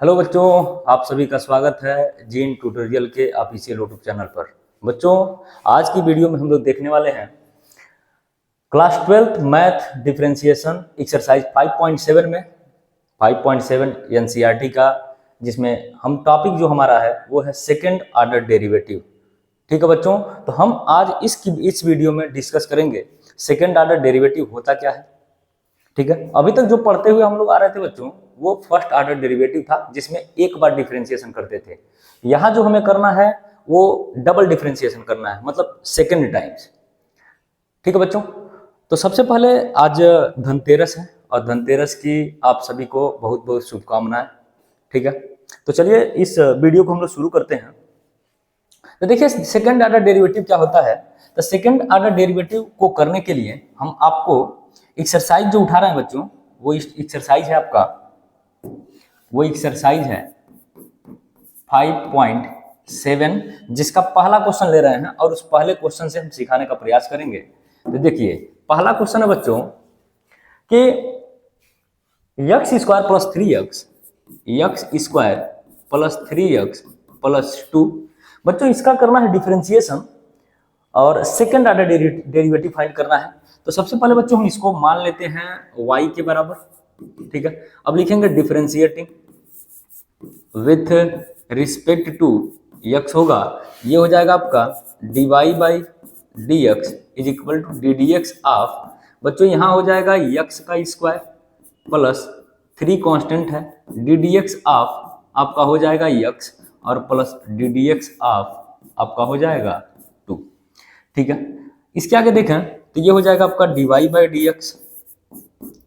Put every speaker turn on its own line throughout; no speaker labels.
Hello बच्चों, आप सभी का स्वागत है जीन ट्यूटोरियल के ऑफिशियल यूट्यूब चैनल पर। बच्चों, आज की वीडियो में हम लोग देखने वाले हैं class 12th math differentiation exercise 5.7 में 5.7 एनसीईआरटी का, जिसमें हम टॉपिक जो हमारा है वो है सेकेंड ऑर्डर डेरिवेटिव। ठीक है बच्चों, तो हम आज इस वीडियो में डिस्कस करेंगे सेकेंड ऑर्डर डेरिवेटिव होता क्या है। ठीक है, अभी तक जो पढ़ते हुए हम लोग आ रहे थे बच्चों, वो फर्स्ट ऑर्डर डेरिवेटिव था जिसमें एक बार डिफरेंशिएशन करते थे। यहाँ जो हमें करना है वो डबल डिफरेंशिएशन करना है, मतलब सेकेंड टाइम्स। ठीक है बच्चों, तो सबसे पहले आज धनतेरस है और धनतेरस की आप सभी को बहुत बहुत शुभकामनाएं। ठीक है, तो चलिए इस वीडियो को हम लोग शुरू करते हैं। तो देखिए सेकेंड ऑर्डर डेरिवेटिव क्या होता है। तो सेकेंड ऑर्डर डेरिवेटिव को करने के लिए हम आपको एक्सरसाइज जो उठा रहे हैं बच्चों, वो एक्सरसाइज है आपका, वो एक्सरसाइज है 5.7, जिसका पहला क्वेश्चन ले रहे हैं और उस पहले क्वेश्चन से हम सिखाने का प्रयास करेंगे। तो देखिए पहला क्वेश्चन है बच्चों कि x square plus 3x, x square plus 3x plus 2। बच्चों इसका करना है डिफरेंशिएशन और सेकेंड ऑर्डर डेरिवेटिव फाइंड करना है। तो सबसे पहले बच्चों हम इसको मान लेते हैं y के बराबर। ठीक है, अब लिखेंगे differentiating with respect to x होगा, ये हो जाएगा आपका dy by D x is equal to D D x of, बच्चों यहाँ हो जाएगा x का स्क्वायर प्लस 3 कांस्टेंट है डी डी एक्स ऑफ आपका हो जाएगा x और plus d D x of आपका हो जाएगा 2। ठीक है, इसके आगे देखें तो ये हो जाएगा आपका dy by D x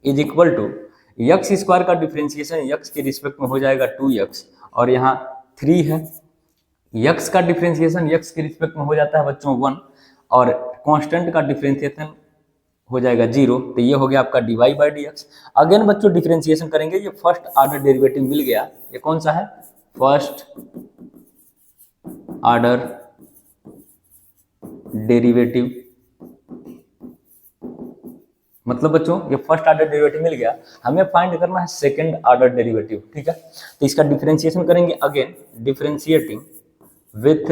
is equal to x square का डिफरेंशिएशन x के रिस्पेक्ट में हो जाएगा 2x और यहाँ 3 है, x का डिफरेंशिएशन x के रिस्पेक्ट में हो जाता है बच्चों 1 और कांस्टेंट का डिफरेंशिएशन हो जाएगा 0। तो ये हो गया आपका dy by D x. Again बच्चों डिफरेंशिएशन करेंगे, ये फर्स्ट ऑर्डर डेरिवेटिव मिल गया, ये कौन सा है, फर्स्ट ऑर्डर डेरिवेटिव। मतलब बच्चों ये फर्स्ट ऑर्डर डेरिवेटिव मिल गया, हमें फाइंड करना है सेकंड ऑर्डर डेरिवेटिव। ठीक है, तो इसका डिफरेंशिएशन करेंगे, again differentiating with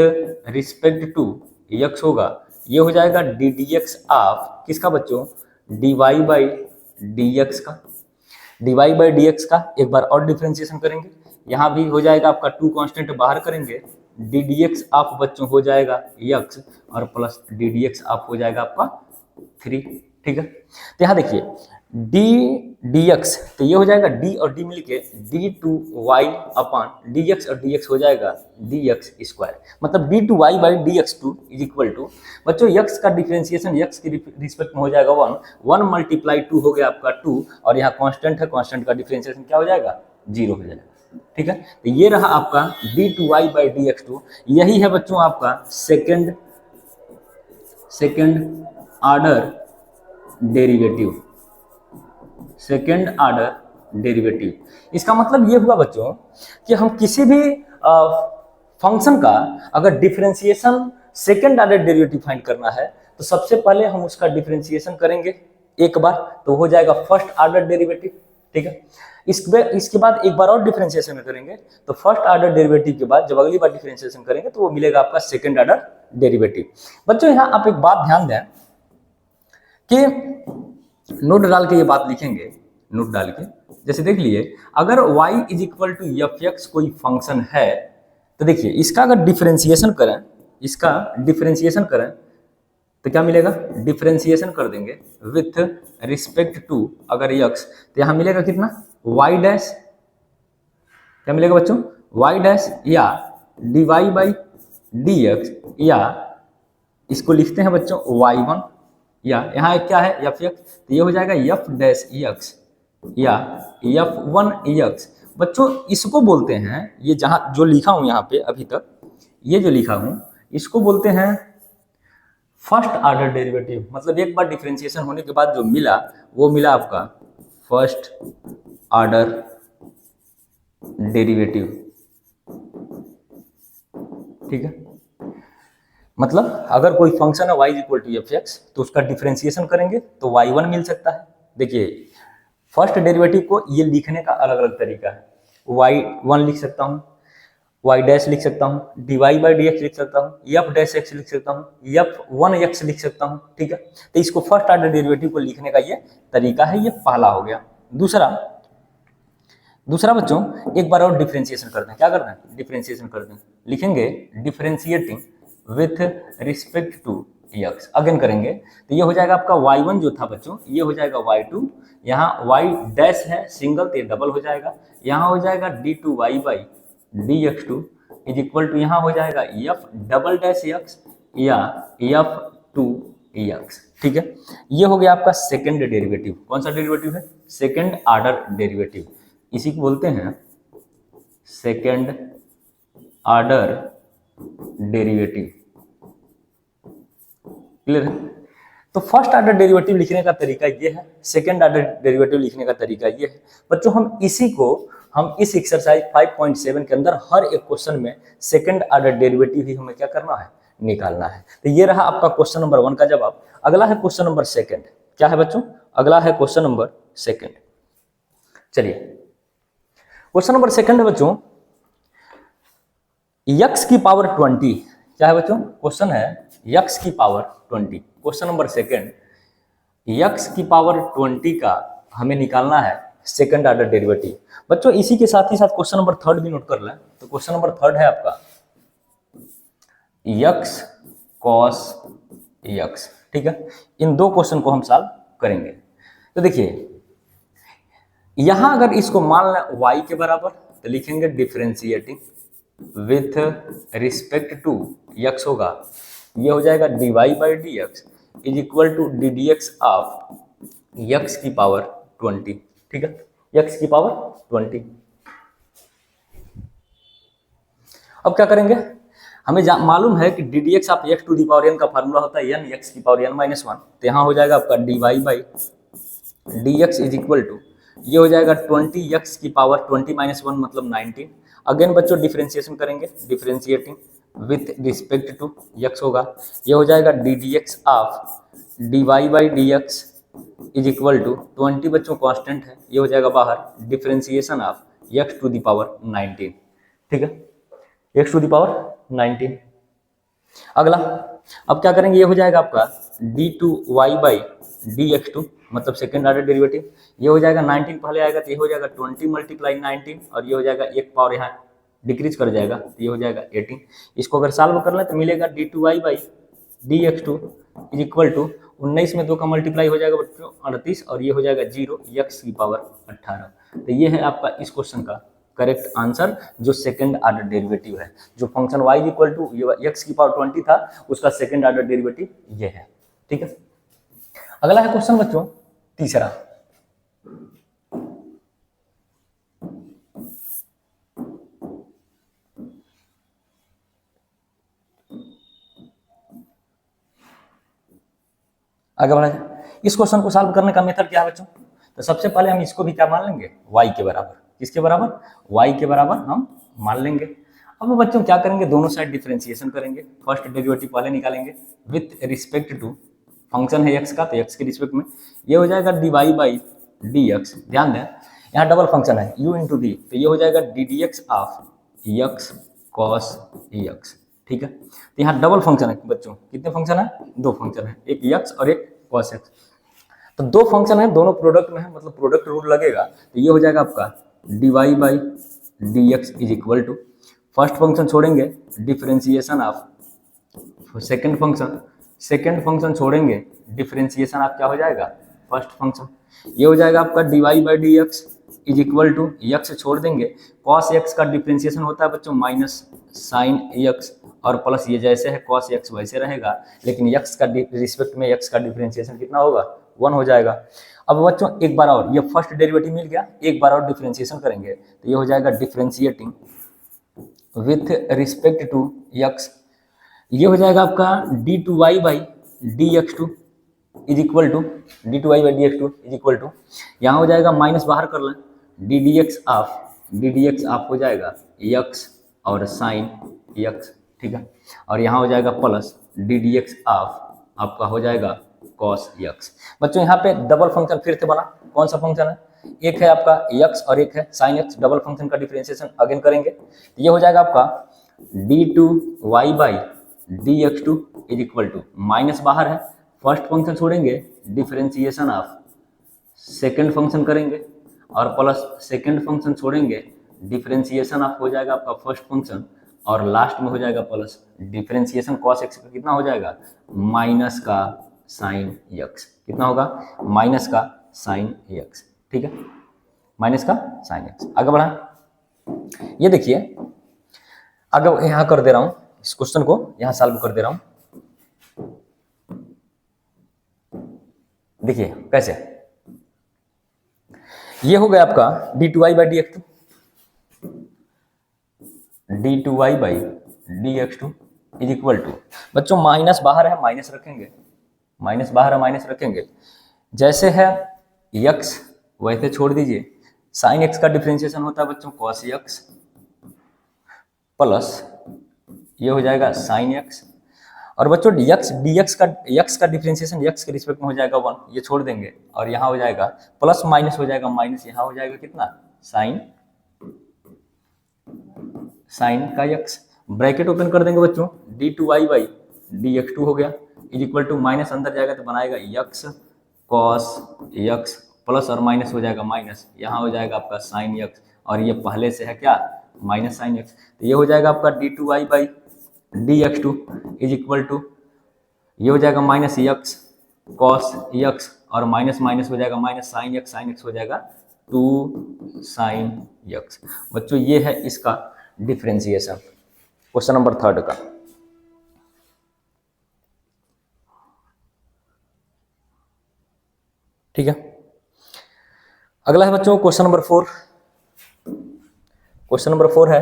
respect to x होगा, ये हो जाएगा डी डी एक्स ऑफ किसका बच्चों, dy बाई डी एक्स का। dy बाई डी एक्स का एक बार और डिफरेंशिएशन करेंगे, यहाँ भी हो जाएगा आपका 2 कांस्टेंट बाहर करेंगे, डी डी एक्स ऑफ बच्चों हो जाएगा x और plus d D x of हो जाएगा आपका 3। ठीक है, तो यहाँ देखिए डी डी एक्स, तो ये हो जाएगा d और d मिलके d two y upon d x और डी एक्स हो जाएगा डी एक्स स्क्वायर, मतलब d two Y by D x two is equal to बच्चों x का डिफरेंशिएशन x के रिस्पेक्ट में हो जाएगा 1 मल्टीप्लाई 2 हो गया आपका 2 और यहाँ कांस्टेंट है, कांस्टेंट का डिफरेंशिएशन क्या हो जाएगा, 0 हो जाएगा। ठीक है, तो ये रहा आपका D two Y by D x two, यही है बच्चों आपका second order derivative, second order derivative. इसका मतलब ये हुआ बच्चों कि हम किसी भी फंक्शन का अगर differentiation second order derivative find करना है तो सबसे पहले हम उसका डिफरेंशिएशन करेंगे एक बार, तो हो जाएगा फर्स्ट ऑर्डर डेरिवेटिव। ठीक है, इसके बाद एक बार और डिफरेंशिएशन करेंगे, तो फर्स्ट ऑर्डर डेरिवेटिव के बाद जब अगली बार डिफरेंशिएशन करेंगे तो वो मिलेगा आपका सेकेंड ऑर्डर डेरिवेटिव। बच्चों यहाँ आप एक बात ध्यान दें कि नोट डाल के ये बात लिखेंगे, नोट डाल के जैसे देख लिए, अगर y is equal to f x कोई फंक्शन है तो देखिए इसका अगर डिफरेंशिएशन करें, इसका डिफरेंशिएशन करें तो क्या मिलेगा, डिफरेंशिएशन कर देंगे विथ रिस्पेक्ट टू अगर x, तो यहाँ मिलेगा कितना y डैश, क्या मिलेगा बच्चों y डैश या dy बाई डी एक्स, या इसको लिखते हैं बच्चों y1, या यहाँ क्या है एफ एक्स, तो ये हो जाएगा एफ डैश एक्स या f1 एक्स। बच्चों इसको बोलते हैं, ये जहाँ जो लिखा हूँ यहाँ पे अभी तक, ये जो लिखा हूँ इसको बोलते हैं फर्स्ट ऑर्डर डेरिवेटिव। मतलब एक बार डिफरेंशिएशन होने के बाद जो मिला वो मिला आपका फर्स्ट ऑर्डर डेरिवेटिव। ठीक है, मतलब अगर कोई फंक्शन है y equal to f x तो उसका डिफरेंशिएशन करेंगे तो y1 मिल सकता है। देखिए फर्स्ट डेरिवेटिव को ये लिखने का अलग अलग तरीका है, वाई वन लिख सकता हूँ, वाई डैश लिख सकता हूँ, d Y by D x लिख सकता हूँ, एफ डैश एक्स लिख सकता हूँ, एफ वन एक्स लिख सकता हूँ। ठीक है, तो इसको फर्स्ट ऑर्डर डेरिवेटिव को लिखने का ये तरीका है, ये पहला हो गया। दूसरा बच्चों एक बार और डिफ्रेंशिएशन करते हैं। क्या करते हैं? डिफ्रेंशिएशन करते हैं। लिखेंगे differentiating with respect to x. Again करेंगे तो ये हो जाएगा आपका y1 जो था बच्चों, ये हो जाएगा y2, यहाँ y डैश है सिंगल तो ये डबल हो जाएगा, यहाँ हो जाएगा d2y by dx2 is equal to यहाँ हो जाएगा f डबल डैश x या f2x। ठीक है, ये हो गया आपका सेकेंड डेरिवेटिव। कौन सा डेरिवेटिव है? सेकेंड ऑर्डर डेरिवेटिव, इसी को बोलते हैं सेकेंड ऑर्डर डेरिवेटिव। क्लियर है? तो फर्स्ट ऑर्डर डेरिवेटिव लिखने का तरीका ये है, सेकेंड ऑर्डर डेरिवेटिव लिखने का तरीका ये है बच्चों। हम इस एक्सरसाइज 5.7 के अंदर हर एक क्वेश्चन में सेकेंड ऑर्डर डेरिवेटिव ही हमें क्या करना है? निकालना है। तो ये रहा आपका क्वेश्चन नंबर 1 का जवाब। अगला है क्वेश्चन नंबर सेकेंड। क्या है बच्चों? अगला है क्वेश्चन नंबर सेकेंड। चलिए क्वेश्चन नंबर सेकेंड है बच्चों, x की पावर 20। क्या है बच्चों? क्वेश्चन है x की power 20। Question number second, x की पावर 20 का हमें निकालना है सेकेंड ऑर्डर डेरिवेटिव। बच्चों इसी के साथ ही साथ क्वेश्चन नंबर थर्ड भी नोट कर लें। तो क्वेश्चन नंबर थर्ड है आपका x cos x। ठीक है, इन दो क्वेश्चन को हम सॉल्व करेंगे। तो देखिए यहां अगर इसको मान लें y के बराबर तो लिखेंगे differentiating with respect to x होगा, ये हो जाएगा dy by D x is equal to D D x of x की पावर 20। ठीक है, x की पावर 20। अब क्या करेंगे? हमें मालूम है कि d D x of x to the power n का फार्मूला होता है n x की पावर n माइनस 1। तो यहाँ हो जाएगा आपका dy by D x is equal to, ये हो जाएगा 20x की पावर 20 माइनस 1 मतलब 19। अगेन बच्चों डिफरेंशिएशन करेंगे, differentiating with respect to x होगा, ये हो जाएगा d D x of d Y by D x is equal to 20 बच्चों कांस्टेंट है, ये हो जाएगा बाहर differentiation of x to the power 19। ठीक है, x टू दी पावर 19। अगला अब क्या करेंगे? ये हो जाएगा आपका d2y बाई dx2 मतलब सेकेंड ऑर्डर डेरिवेटिव, ये हो जाएगा 19 पहले आएगा तो ये हो जाएगा 20 मल्टीप्लाई 19 और ये हो जाएगा एक पावर यहाँ डिक्रीज कर जाएगा तो ये हो जाएगा 18। इसको अगर सॉल्व कर लें तो मिलेगा d2y by dx2 is equal to 19 में 2 का मल्टीप्लाई हो जाएगा बच्चों 38 और ये हो जाएगा 0 x की पावर 18। तो ये है आपका इस क्वेश्चन का करेक्ट आंसर, जो सेकंड ऑर्डर डेरिवेटिव है। जो function y equal to x की पावर 20 था उसका सेकंड ऑर्डर डेरिवेटिव ये है। ठीक है, अगला है क्वेश्चन बच्चों तीसरा। आगे बढ़ा जाए। इस क्वेश्चन को सॉल्व करने का मेथड क्या है बच्चों? तो सबसे पहले हम इसको भी क्या मान लेंगे? y के बराबर। किसके बराबर? y के बराबर हम मान लेंगे। अब बच्चों क्या करेंगे? दोनों साइड डिफरेंशिएशन करेंगे। फर्स्ट डेरिवेटिव पहले निकालेंगे विथ रिस्पेक्ट टू फंक्शन है x का तो x के रिस्पेक्ट में, ये हो जाएगा D Y by D x. ध्यान दें यहाँ डबल फंक्शन है u इंटू डी, तो ये हो जाएगा d D x of x cos x। ठीक है, तो यहाँ डबल फंक्शन है बच्चों। कितने फंक्शन है? 2 फंक्शन है, एक x और एक cos x। तो 2 फंक्शन है, दोनों प्रोडक्ट में है मतलब प्रोडक्ट रूल लगेगा। तो ये हो जाएगा आपका d Y by D x is equal to, first function छोड़ेंगे डिफरेंशिएशन ऑफ सेकेंड फंक्शन छोड़ेंगे डिफरेंशिएशन ऑफ क्या हो जाएगा? First function. ये हो जाएगा आपका d Y by D x is equal to x छोड़ देंगे, कॉस x का डिफरेंशिएशन होता है बच्चों माइनस साइन x और प्लस ये जैसे है cos x वैसे रहेगा, लेकिन x का रिस्पेक्ट में x का डिफरेंशिएशन कितना होगा? 1 हो जाएगा। अब बच्चों एक बार और, ये फर्स्ट डेरिवेटिव मिल गया, एक बार और डिफरेंशिएशन करेंगे तो ये हो जाएगा differentiating with respect to x, ये हो जाएगा आपका d2y by dx2 is equal to d2y by dx2 is equal to, यहाँ हो जाएगा माइनस बाहर कर लें डी डी एक्स ऑफ हो जाएगा x और साइन x। ठीक है, और यहाँ हो जाएगा plus d D x of आपका हो जाएगा cos x। बच्चों यहाँ पे डबल फंक्शन फिर से बना। कौन सा फंक्शन है? एक है आपका यक्स और एक है साइन एक्स, डबल फंक्शन का डिफरेंशिएशन अगेन करेंगे तो ये हो जाएगा आपका d2y by D x two is equal to, minus बाहर है, फर्स्ट फंक्शन छोड़ेंगे, डिफरेंशिएशन ऑफ सेकेंड फंक्शन करेंगे और प्लस सेकेंड फंक्शन छोड़ेंगे, डिफरेंशिएशन ऑफ हो जाएगा आपका फर्स्ट फंक्शन और लास्ट में हो जाएगा प्लस डिफरेंशिएशन कॉस एक्स का कितना हो जाएगा माइनस का साइन एक्स, कितना होगा माइनस का साइन एक्स, ठीक है, माइनस का साइन एक्स। आगे बढ़ा, ये देखिए अगर यहां कर दे रहा हूं, इस क्वेश्चन को यहां सॉल्व कर दे रहा हूं, देखिए कैसे, ये हो गया आपका d2y by D x two, d2y by D x two is equal to, बच्चों माइनस बाहर है माइनस रखेंगे, माइनस बाहर है माइनस रखेंगे, जैसे है x वैसे छोड़ दीजिए, साइन एक्स का डिफरेंशिएशन होता है बच्चों cos x प्लस ये हो जाएगा साइन एक्स, और बच्चों dx का डिफरेंशिएशन x के रिस्पेक्ट में हो जाएगा 1, ये छोड़ देंगे और यहाँ हो जाएगा प्लस माइनस हो जाएगा माइनस, यहाँ हो जाएगा कितना साइन का x, ब्रैकेट ओपन कर देंगे बच्चों, d2y by D x to हो गया इज इक्वल टू, माइनस अंदर जाएगा तो बनाएगा x cos x प्लस और माइनस हो जाएगा माइनस, यहाँ हो जाएगा आपका साइन x और ये पहले से है क्या माइनस साइन x, तो ये हो जाएगा आपका d2y by D x two is equal to, ये हो जाएगा माइनस x cos x और माइनस माइनस हो जाएगा माइनस साइन x हो जाएगा 2 साइन x। बच्चों ये है इसका डिफरेंशिएशन क्वेश्चन नंबर 3 का। ठीक है, अगला है बच्चों क्वेश्चन नंबर 4। क्वेश्चन नंबर 4 है,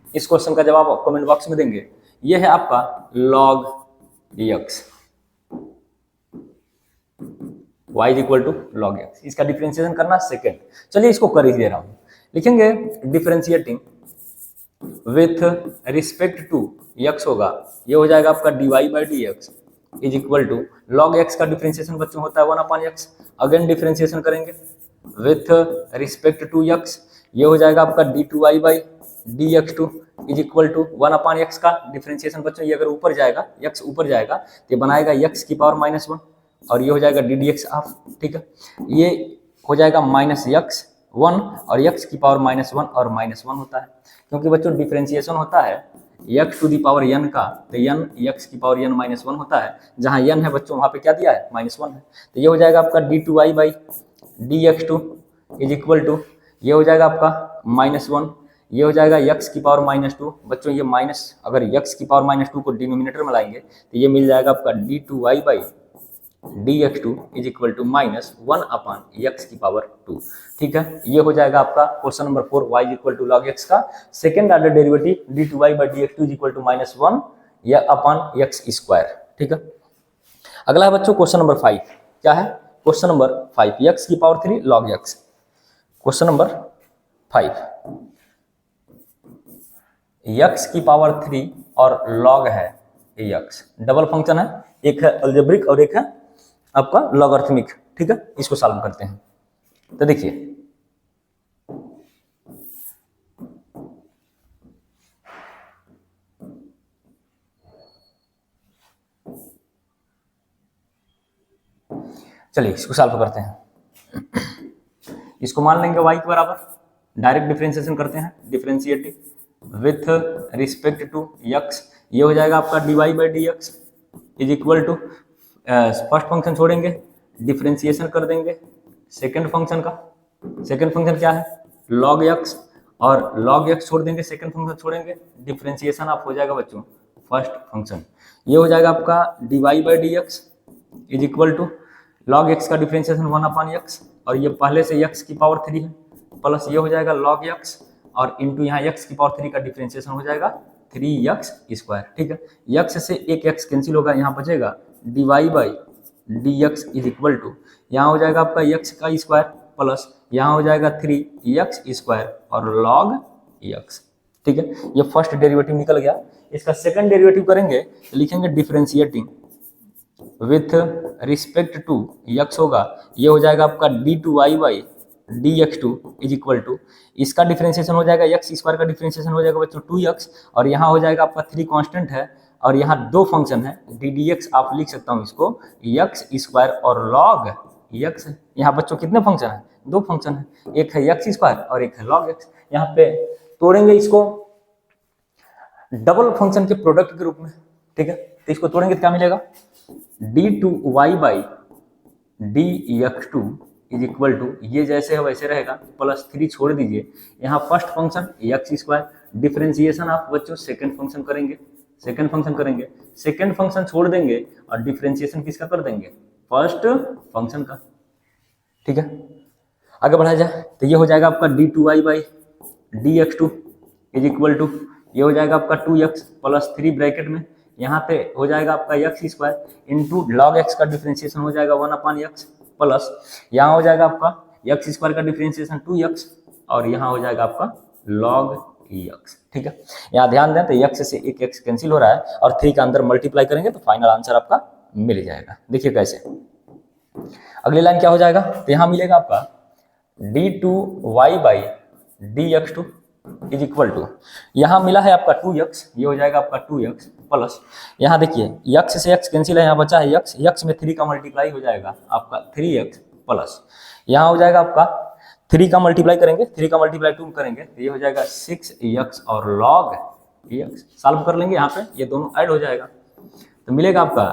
इस क्वेश्चन का जवाब आप कमेंट बॉक्स में देंगे। यह है आपका log x, y is equal to log x, इसका डिफरेंशिएशन करना सेकेंड। चलिए इसको कर ही दे रहा हूं, लिखेंगे differentiating with respect to x होगा, ये हो जाएगा आपका dy by D x is equal to log x का डिफरेंशिएशन बच्चों होता है 1/x, अगेन डिफरेंशिएशन करेंगे विथ रिस्पेक्ट टू x, ये हो जाएगा आपका d2y by D x two is equal to 1/x का डिफरेंशिएशन बच्चों, ये अगर ऊपर जाएगा x ऊपर जाएगा तो ये बनाएगा x की पावर -1 और ये हो जाएगा डी डी एक्स ऑफ, ठीक है, ये हो जाएगा -x1 और x की पावर -1 और -1 होता है, क्योंकि बच्चों डिफरेंशिएशन होता है x to the power n का, तो n x की पावर n -1 होता है, जहाँ n है बच्चों वहाँ पे क्या दिया है -1 है, तो ये हो जाएगा आपका d2y by D x two is equal to, ये हो जाएगा आपका -1, ये हो जाएगा x की पावर -2, बच्चों ये माइनस अगर x की पावर -2 को डिनोमिनेटर में लाएंगे तो ये मिल जाएगा आपका d2y by D x two is equal to -1/x की पावर 2, ठीक है, ये हो जाएगा आपका question number 4 y equal to log x का second order derivative d2y by D x two is equal to -1 या अपॉन x स्क्वायर, ठीक है। अगला है बच्चों क्वेश्चन नंबर 5, क्या है क्वेश्चन नंबर 5, x की power 3 log x, question number 5, x की पावर 3 और log है x, डबल फंक्शन है, एक है अलजेब्रिक और एक है आपका लॉगरिथमिक, ठीक है, इसको सॉल्व करते हैं। तो देखिए चलिए इसको सॉल्व करते हैं। इसको मान लेंगे y के बराबर, डायरेक्ट डिफरेंशिएशन करते हैं, differentiating with respect to x, ये हो जाएगा आपका dy by D x is equal to, first function छोड़ेंगे, डिफरेंशिएशन कर देंगे सेकंड फंक्शन का, सेकंड फंक्शन क्या है log x, और log x छोड़ देंगे, सेकंड फंक्शन छोड़ेंगे, डिफरेंशिएशन आप हो जाएगा बच्चों फर्स्ट फंक्शन, ये हो जाएगा आपका dy by D x is equal to log x का डिफरेंशिएशन 1/x और ये पहले से x की पावर 3 है, प्लस ये हो जाएगा log x और इंटू यहाँ x की पावर 3 का डिफरेंशिएशन हो जाएगा 3x स्क्वायर, ठीक है, x से एक x कैंसिल होगा, यहाँ बचेगा dy by D x is equal to, यहाँ हो जाएगा आपका x का स्क्वायर प्लस यहाँ हो जाएगा 3x स्क्वायर और log x, ठीक है, ये फर्स्ट डेरिवेटिव निकल गया। इसका सेकंड डेरिवेटिव करेंगे तो लिखेंगे differentiating with respect to x होगा, ये हो जाएगा आपका d2y by dx2 is equal to, इसका डिफरेंशिएशन हो जाएगा एक्स स्क्वायर का डिफरेंशिएशन हो जाएगा बच्चों 2x, और यहाँ हो जाएगा आपका 3 कांस्टेंट है और यहाँ 2 फंक्शन है डी डी एक्स, आप लिख सकता हूँ इसको एक्स स्क्वायर और लॉग एक्स। यहाँ बच्चों कितने फंक्शन है? 2 फंक्शन है, एक है एक्स स्क्वायर और एक है लॉग एक्स। यहाँ पे तोड़ेंगे इसको डबल फंक्शन के प्रोडक्ट के रूप में, ठीक है। तो इसको तोड़ेंगे तो क्या मिलेगा, d2y by dx2 is equal to, ये जैसे है वैसे रहेगा, प्लस 3 छोड़ दीजिए, यहाँ first function x square, differentiation आप बच्चों सेकंड फंक्शन करेंगे, सेकंड फंक्शन छोड़ देंगे और डिफरेंशिएशन किसका कर देंगे, फर्स्ट फंक्शन का, ठीक है। आगे बढ़ाया जाए तो ये हो जाएगा आपका d2y by dx2 is equal to, ये हो जाएगा आपका 2x प्लस 3 ब्रैकेट में, यहाँ पे हो जाएगा आपका x square into log x का डिफरेंशिएशन हो जाएगा 1/x प्लस, यहाँ हो जाएगा आपका एक्स स्क्वायर का डिफरेंशिएशन 2x और यहाँ हो जाएगा आपका लॉग एक्स, ठीक है। यहाँ ध्यान दें तो एक्स से एक एक्स कैंसिल हो रहा है और 3 का अंदर मल्टीप्लाई करेंगे तो फाइनल आंसर आपका मिल जाएगा। देखिए कैसे, अगली लाइन क्या हो जाएगा, तो यहाँ मिलेगा आपका d2y by dx2 is equal to, यहाँ मिला है आपका 2x, ये हो जाएगा आपका 2x प्लस, यहाँ देखिए x से x कैंसिल है, यहाँ बचा है x में 3 का मल्टीप्लाई हो जाएगा आपका 3x प्लस, यहाँ हो जाएगा आपका 3 का मल्टीप्लाई करेंगे, 3 का मल्टीप्लाई 2 करेंगे तो ये हो जाएगा 6x और log x, सॉल्व कर लेंगे यहाँ पे, ये दोनों ऐड हो जाएगा तो मिलेगा आपका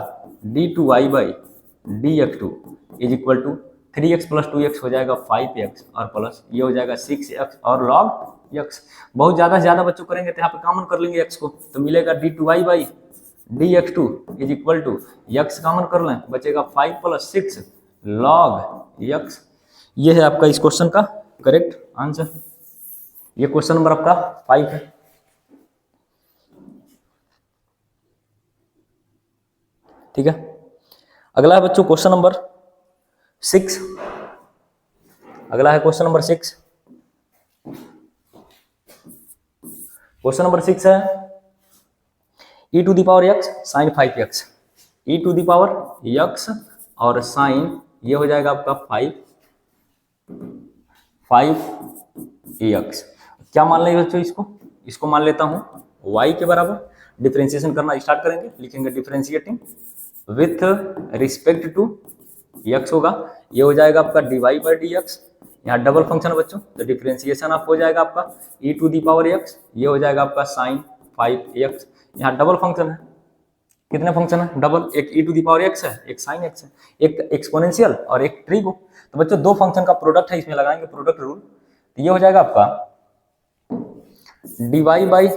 d2y by dx2 is equal to 3x plus 2x हो जाएगा 5x और प्लस ये हो जाएगा 6x और log x। बहुत ज़्यादा से ज़्यादा बच्चों करेंगे तो यहाँ पे कॉमन कर लेंगे x को, तो मिलेगा d2y by dx2 is equal to, x common कर लें बचेगा 5 प्लस 6 log x। ये है आपका इस क्वेश्चन का करेक्ट आंसर, ये क्वेश्चन नंबर आपका 5 है, ठीक है। अगला है बच्चों क्वेश्चन नंबर 6, अगला है क्वेश्चन नंबर 6। क्वेश्चन नंबर 6 है e to the power x sine 5x, e to the power x और साइन ये हो जाएगा आपका 5x। क्या मान लेंगे बच्चों इसको मान लेता हूं y के बराबर, डिफरेंशिएशन करना स्टार्ट करेंगे, लिखेंगे differentiating with respect to x होगा, ये हो जाएगा आपका dy बाई dx, यहाँ डबल फंक्शन है बच्चों तो डिफरेंशिएशन आप हो जाएगा आपका e to the power x, ये हो जाएगा आपका साइन 5x, यहाँ डबल फंक्शन है, कितने फंक्शन है डबल, एक e to the power x है, एक साइन x है, एक एक्सपोनेंशियल और एक ट्रिगो, तो बच्चों 2 फंक्शन का प्रोडक्ट है, इसमें लगाएंगे प्रोडक्ट रूल, तो ये हो जाएगा आपका dy by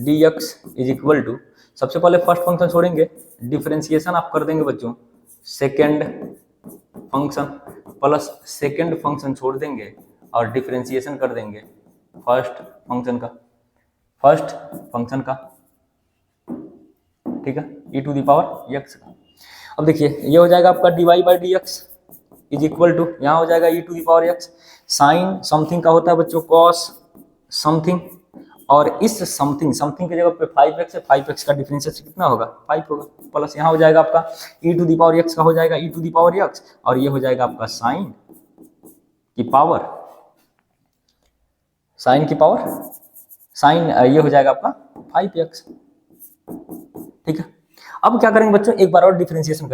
dx is equal to, सबसे पहले फर्स्ट फंक्शन छोड़ेंगे, डिफरेंशिएशन आप कर देंगे बच्चों second function plus second function छोड़ देंगे और डिफरेंशिएशन कर देंगे फर्स्ट फंक्शन का, ठीक है, e to the power x का। अब देखिए ये हो जाएगा आपका dy by dx is equal to, यहाँ हो जाएगा e to the power x, sine something का होता है बच्चों cos समथिंग, और इस समथिंग की जगह पे 5x है, 5x का डिफरेंशिएशन कितना होगा 5 होगा, प्लस यहाँ हो जाएगा आपका e to the power x का हो जाएगा e to the power x और ये हो जाएगा आपका साइन की पावर साइन ये हो जाएगा आपका 5x, ठीक है। अब क्या करेंगे बच्चों, एक बार और डिफरेंशिएशन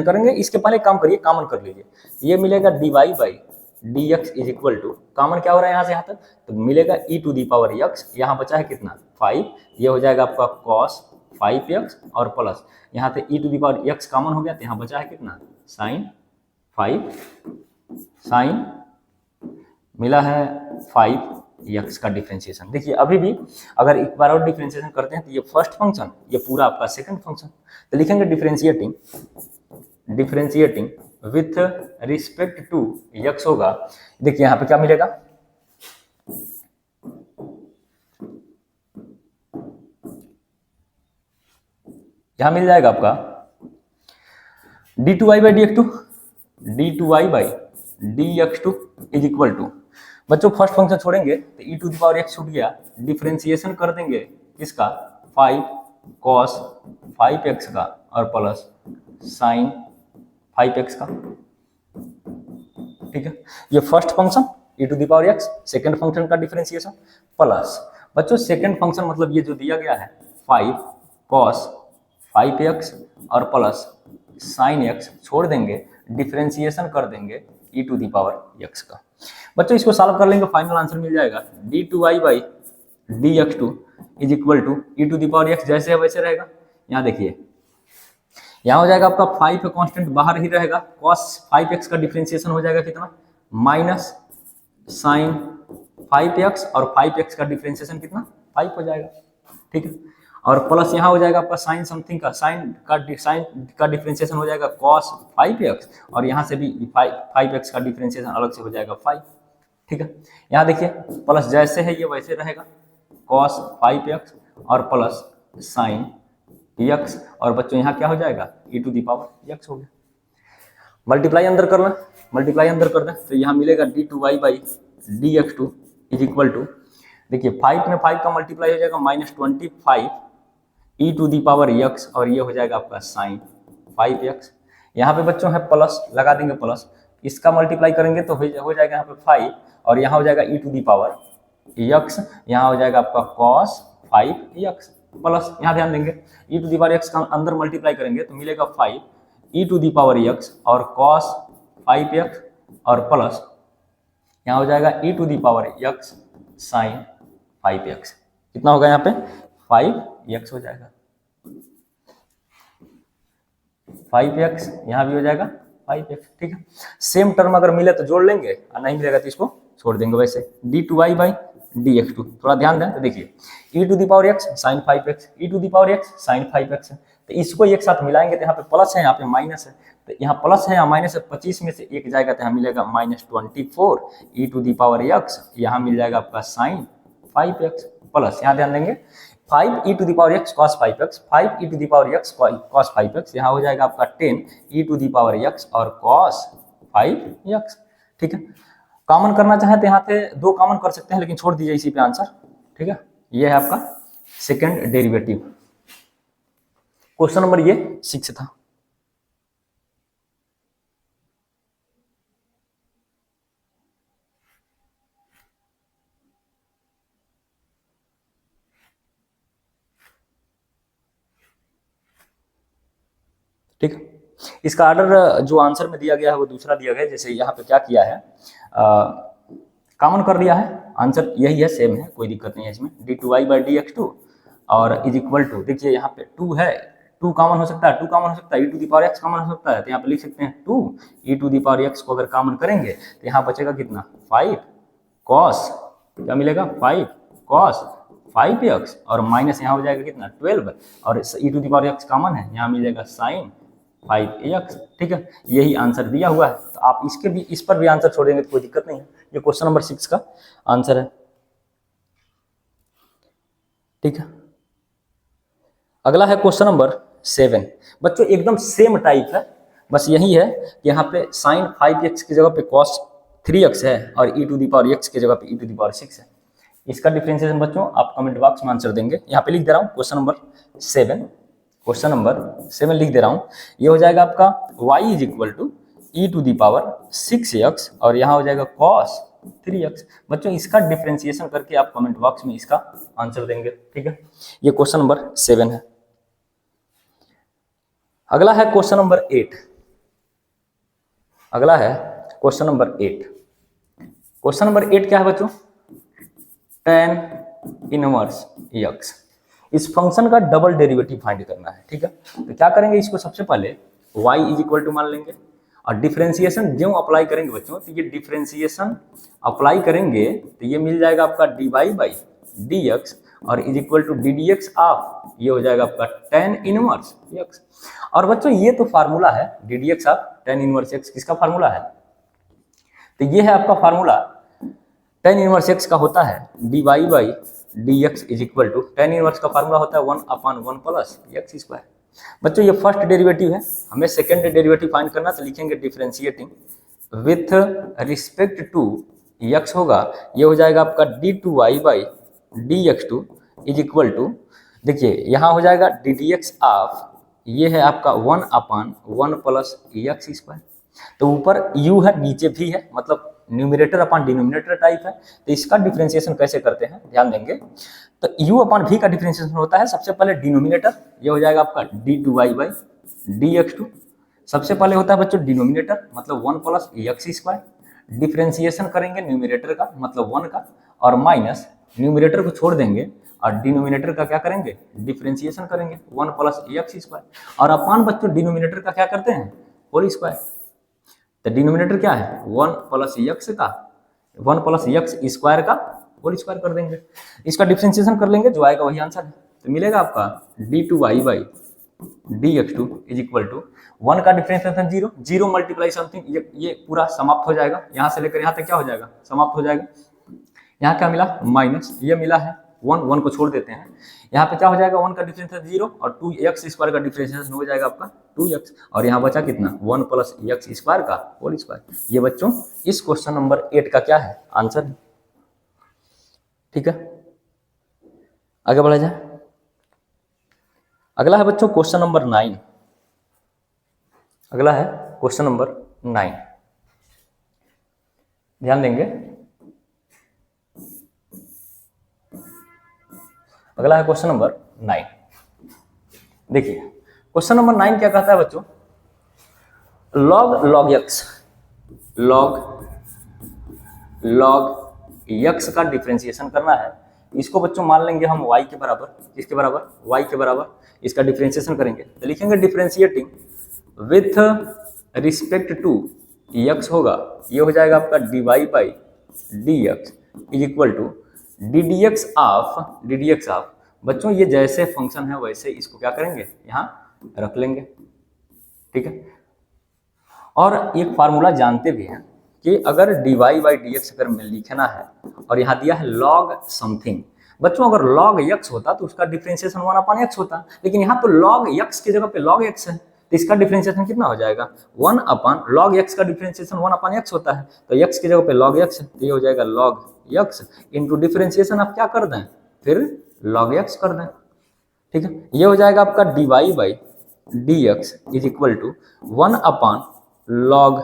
करेंगे, इसके पहले काम करिए, कॉमन कर लीजिए, ये मिलेगा dy by dx is equal to, common क्या हो रहा है यहाँ से यहाँ तक, तो मिलेगा e to the power x, यहाँ बचा है कितना 5, ये हो जाएगा आपका cos 5x और प्लस यहाँ पे e to the power x common हो गया तो यहाँ बचा है कितना साइन 5, साइन मिला है 5x का डिफरेंशिएशन। देखिए अभी भी अगर एक बार और डिफरेंशिएशन करते हैं तो ये फर्स्ट फंक्शन, ये पूरा आपका सेकंड फंक्शन, तो लिखेंगे differentiating with respect to x होगा। देखिए यहाँ पे क्या मिलेगा, यहाँ मिल जाएगा आपका d2y by dx2 is equal to, बच्चों फर्स्ट फंक्शन छोड़ेंगे तो e to the power x छूट गया, डिफरेंशिएशन कर देंगे किसका 5 कॉस 5x का और प्लस साइन 5x का। ठीक है, ये first function e to the power x, second function का डिफरेंशिएशन प्लस बच्चों सेकेंड फंक्शन मतलब ये जो दिया गया है 5 कॉस 5x और प्लस साइन x छोड़ देंगे, डिफरेंशिएशन कर देंगे e to the power x का। बच्चों इसको सॉल्व कर लेंगे, फाइनल आंसर मिल जाएगा d2y by dx2 is equal to e to the power x, जैसे है वैसे रहेगा। यहाँ देखिए, यहाँ हो जाएगा आपका 5 का कांस्टेंट बाहर ही रहेगा, cos 5x का डिफरेंशिएशन हो जाएगा कितना, माइनस साइन 5x और 5x का डिफरेंशिएशन कितना 5 हो जाएगा। ठीक है, और प्लस यहाँ हो जाएगा आपका साइन समथिंग का, साइन का डिफरेंशिएशन हो जाएगा cos 5x और यहाँ से भी 5x का डिफरेंशिएशन अलग से हो जाएगा 5। ठीक है, यहाँ देखिए प्लस जैसे है ये वैसे रहेगा, cos 5x और प्लस साइन x और बच्चों यहाँ क्या हो जाएगा e to the power x हो गया। मल्टीप्लाई अंदर करना, मल्टीप्लाई अंदर कर दें तो यहाँ मिलेगा d2y by dx2 is equal to, देखिए 5 में 5 का मल्टीप्लाई हो जाएगा -25 e to the power x और ये हो जाएगा आपका साइन 5x। यहाँ पे बच्चों है प्लस, लगा देंगे प्लस, इसका मल्टीप्लाई करेंगे तो हो जाएगा यहाँ पे 5 और यहाँ हो जाएगा e to the power x, यहाँ हो जाएगा आपका cos 5x प्लस, यहाँ ध्यान देंगे e to the power x का अंदर मल्टीप्लाई करेंगे तो मिलेगा 5 e to the power x और cos 5x और प्लस यहाँ हो जाएगा e to the power x sine 5x। कितना होगा यहाँ पे 5x हो जाएगा, 5x यहाँ भी हो जाएगा 5x। ठीक है, सेम टर्म अगर मिले तो जोड़ लेंगे और नहीं मिलेगा तो इसको छोड़ देंगे। वैसे d2y बाई dx2 थोड़ा ध्यान दें तो देखिए e to the power x sine 5x, e to the power x sine 5x है, तो इसको एक साथ मिलाएंगे तो यहाँ पे प्लस है यहाँ पे माइनस है, तो यहाँ प्लस है यहाँ माइनस है, 25 में से एक जाएगा तो यहाँ मिलेगा -24 e to the power x, यहाँ मिल जाएगा आपका साइन 5x प्लस, यहाँ ध्यान देंगे 5 e to the power x cos 5x, 5 e to the power x cos 5x, यहाँ हो जाएगा आपका 10 e to the power x और cos 5x। ठीक है, कॉमन करना चाहे तो यहाँ पे 2 कॉमन कर सकते हैं लेकिन छोड़ दीजिए इसी पे आंसर। ठीक है, ये है आपका सेकंड डेरिवेटिव। क्वेश्चन नंबर ये 6 था। ठीक है, इसका ऑर्डर जो आंसर में दिया गया है वो दूसरा दिया गया है। जैसे यहाँ पे क्या किया है, कॉमन कर दिया है, आंसर यही है, सेम है, कोई दिक्कत नहीं है इसमें। d2y बाई dx2 और इज इक्वल टू, देखिए यहाँ पे 2 है, 2 कॉमन हो सकता है, 2 कॉमन हो सकता है, e to the power x common हो सकता है, तो यहाँ पे लिख सकते हैं 2 e to the power x को अगर कॉमन करेंगे तो यहाँ बचेगा कितना 5 cos, क्या मिलेगा 5 cos 5x और माइनस यहाँ हो जाएगा कितना 12 और e to the power x common है, यहाँ मिल जाएगा साइन 5x। ठीक है, यही आंसर दिया हुआ है, तो आप इसके भी इस पर भी आंसर छोड़ेंगे तो कोई दिक्कत नहीं है। ये क्वेश्चन नंबर 6 का आंसर है। ठीक है, अगला है क्वेश्चन नंबर 7। बच्चों एकदम सेम टाइप है, बस यही है कि यहाँ पे साइन 5x की जगह पे cos 3x है और e to the power x की जगह पे e टू द पावर 6 है। इसका डिफरेंशिएशन बच्चों आप कमेंट बॉक्स में आंसर देंगे। यहाँ पे लिख दे रहा हूँ क्वेश्चन नंबर 7, क्वेश्चन नंबर 7 लिख दे रहा हूँ। ये हो जाएगा आपका y is equal to e to the power 6x और यहाँ हो जाएगा cos 3x। बच्चों इसका डिफरेंशिएशन करके आप कमेंट बॉक्स में इसका आंसर देंगे। ठीक है, ये क्वेश्चन नंबर 7 है। अगला है क्वेश्चन नंबर 8। अगला है क्वेश्चन नंबर 8। क्वेश्चन नंबर 8 क्या है बच्चों, tan इनवर्स x। इस फंक्शन का डबल डेरिवेटिव फाइंड करना है। ठीक है, तो क्या करेंगे, इसको सबसे पहले y इज इक्वल टू मान लेंगे और डिफरेंशिएशन जो अप्लाई करेंगे बच्चों, तो ये डिफरेंशिएशन अप्लाई करेंगे तो ये मिल जाएगा आपका dy बाई dx और is equal to ddx of, ये हो जाएगा आपका tan इनवर्स x। और बच्चों ये तो फार्मूला है ddx of tan inverse x, किसका फार्मूला है, तो ये है आपका फार्मूला tan इनवर्स x का होता है dy by dx is equal to, tan inverse का फार्मूला होता है 1/1 प्लस x स्क्वायर। बच्चों ये फर्स्ट डेरिवेटिव है, हमें सेकंड डेरिवेटिव फाइंड करना, तो लिखेंगे differentiating with respect to x होगा, ये हो जाएगा आपका d2y by dx2 is equal to, देखिए यहाँ हो जाएगा डी डी एक्स ऑफ, ये है आपका 1/1 प्लस एक्स स्क्वायर। तो ऊपर u है नीचे भी है, मतलब न्यूमिनेटर अपॉन डिनोमिनेटर टाइप है। तो इसका डिफरेंशिएशन कैसे करते हैं ध्यान देंगे। तो u अपॉन v का डिफरेंशिएशन होता है सबसे पहले डिनोमिनेटर, ये हो जाएगा आपका d2y बाई dx2। सबसे पहले होता है बच्चों डिनोमिनेटर, मतलब 1 प्लस एक्स स्क्वायर। डिफरेंशिएशन करेंगे न्यूमिनेटर का, मतलब 1 का, और माइनस न्यूमिनेटर को छोड़ देंगे और डिनोमिनेटर का क्या करेंगे, डिफरेंशिएशन करेंगे 1 प्लस एक्स स्क्वायर। और अपान बच्चों डिनोमिनेटर का क्या करते हैं, होल स्क्वायर। तो डिनोमिनेटर क्या है 1 प्लस एक्स का, 1 प्लस एक्स स्क्वायर का होल स्क्वायर कर देंगे। इसका डिफरेंशिएशन कर लेंगे, जो आएगा वही आंसर है। तो मिलेगा आपका d2y by dx2 is equal to 1 का डिफरेंशिएशन 0, 0 मल्टीप्लाई समथिंग, ये पूरा समाप्त हो जाएगा, यहाँ से लेकर यहाँ तक क्या हो जाएगा, समाप्त हो जाएगा। यहाँ क्या मिला, माइनस, ये मिला है 1 को छोड़ देते हैं। यहाँ पे क्या हो जाएगा, 1 का डिफरेंशिएशन 0 और 2x स्क्वायर का डिफरेंशिएशन हो जाएगा आपका 2x, और यहाँ बचा कितना 1 प्लस एक्स स्क्वायर का होल स्क्वायर। ये बच्चों इस क्वेश्चन नंबर 8 का क्या है, आंसर है। ठीक है, आगे बढ़ा जाए। अगला है बच्चों क्वेश्चन नंबर 9। अगला है क्वेश्चन नंबर 9, ध्यान देंगे। अगला है क्वेश्चन नंबर 9। देखिए क्वेश्चन नंबर 9 क्या कहता है बच्चों, log x, log x का डिफरेंशिएशन करना है। इसको बच्चों मान लेंगे हम y के बराबर, किसके बराबर, y के बराबर। इसका डिफरेंशिएशन करेंगे तो लिखेंगे differentiating with respect to x होगा, ये हो जाएगा आपका dy by dx is equal to ddx of. बच्चों ये जैसे फंक्शन है वैसे इसको क्या करेंगे, यहाँ रख लेंगे। ठीक है, और एक फार्मूला जानते भी हैं कि अगर dy बाई dx अगर में लिखना है और यहाँ दिया है log समथिंग, बच्चों अगर log x होता तो उसका डिफरेंशिएशन 1/x होता, लेकिन यहाँ तो log x की जगह पे log x है, तो इसका डिफरेंशिएशन कितना हो जाएगा, 1/log x का डिफरेंशिएशन 1/x होता है, तो x की जगह पे log x है, तो ये हो जाएगा log x इंटू डिफरेंशिएशन आप क्या कर दें, फिर log x कर दें। ठीक है, ये हो जाएगा आपका dy by dx is equal to 1/log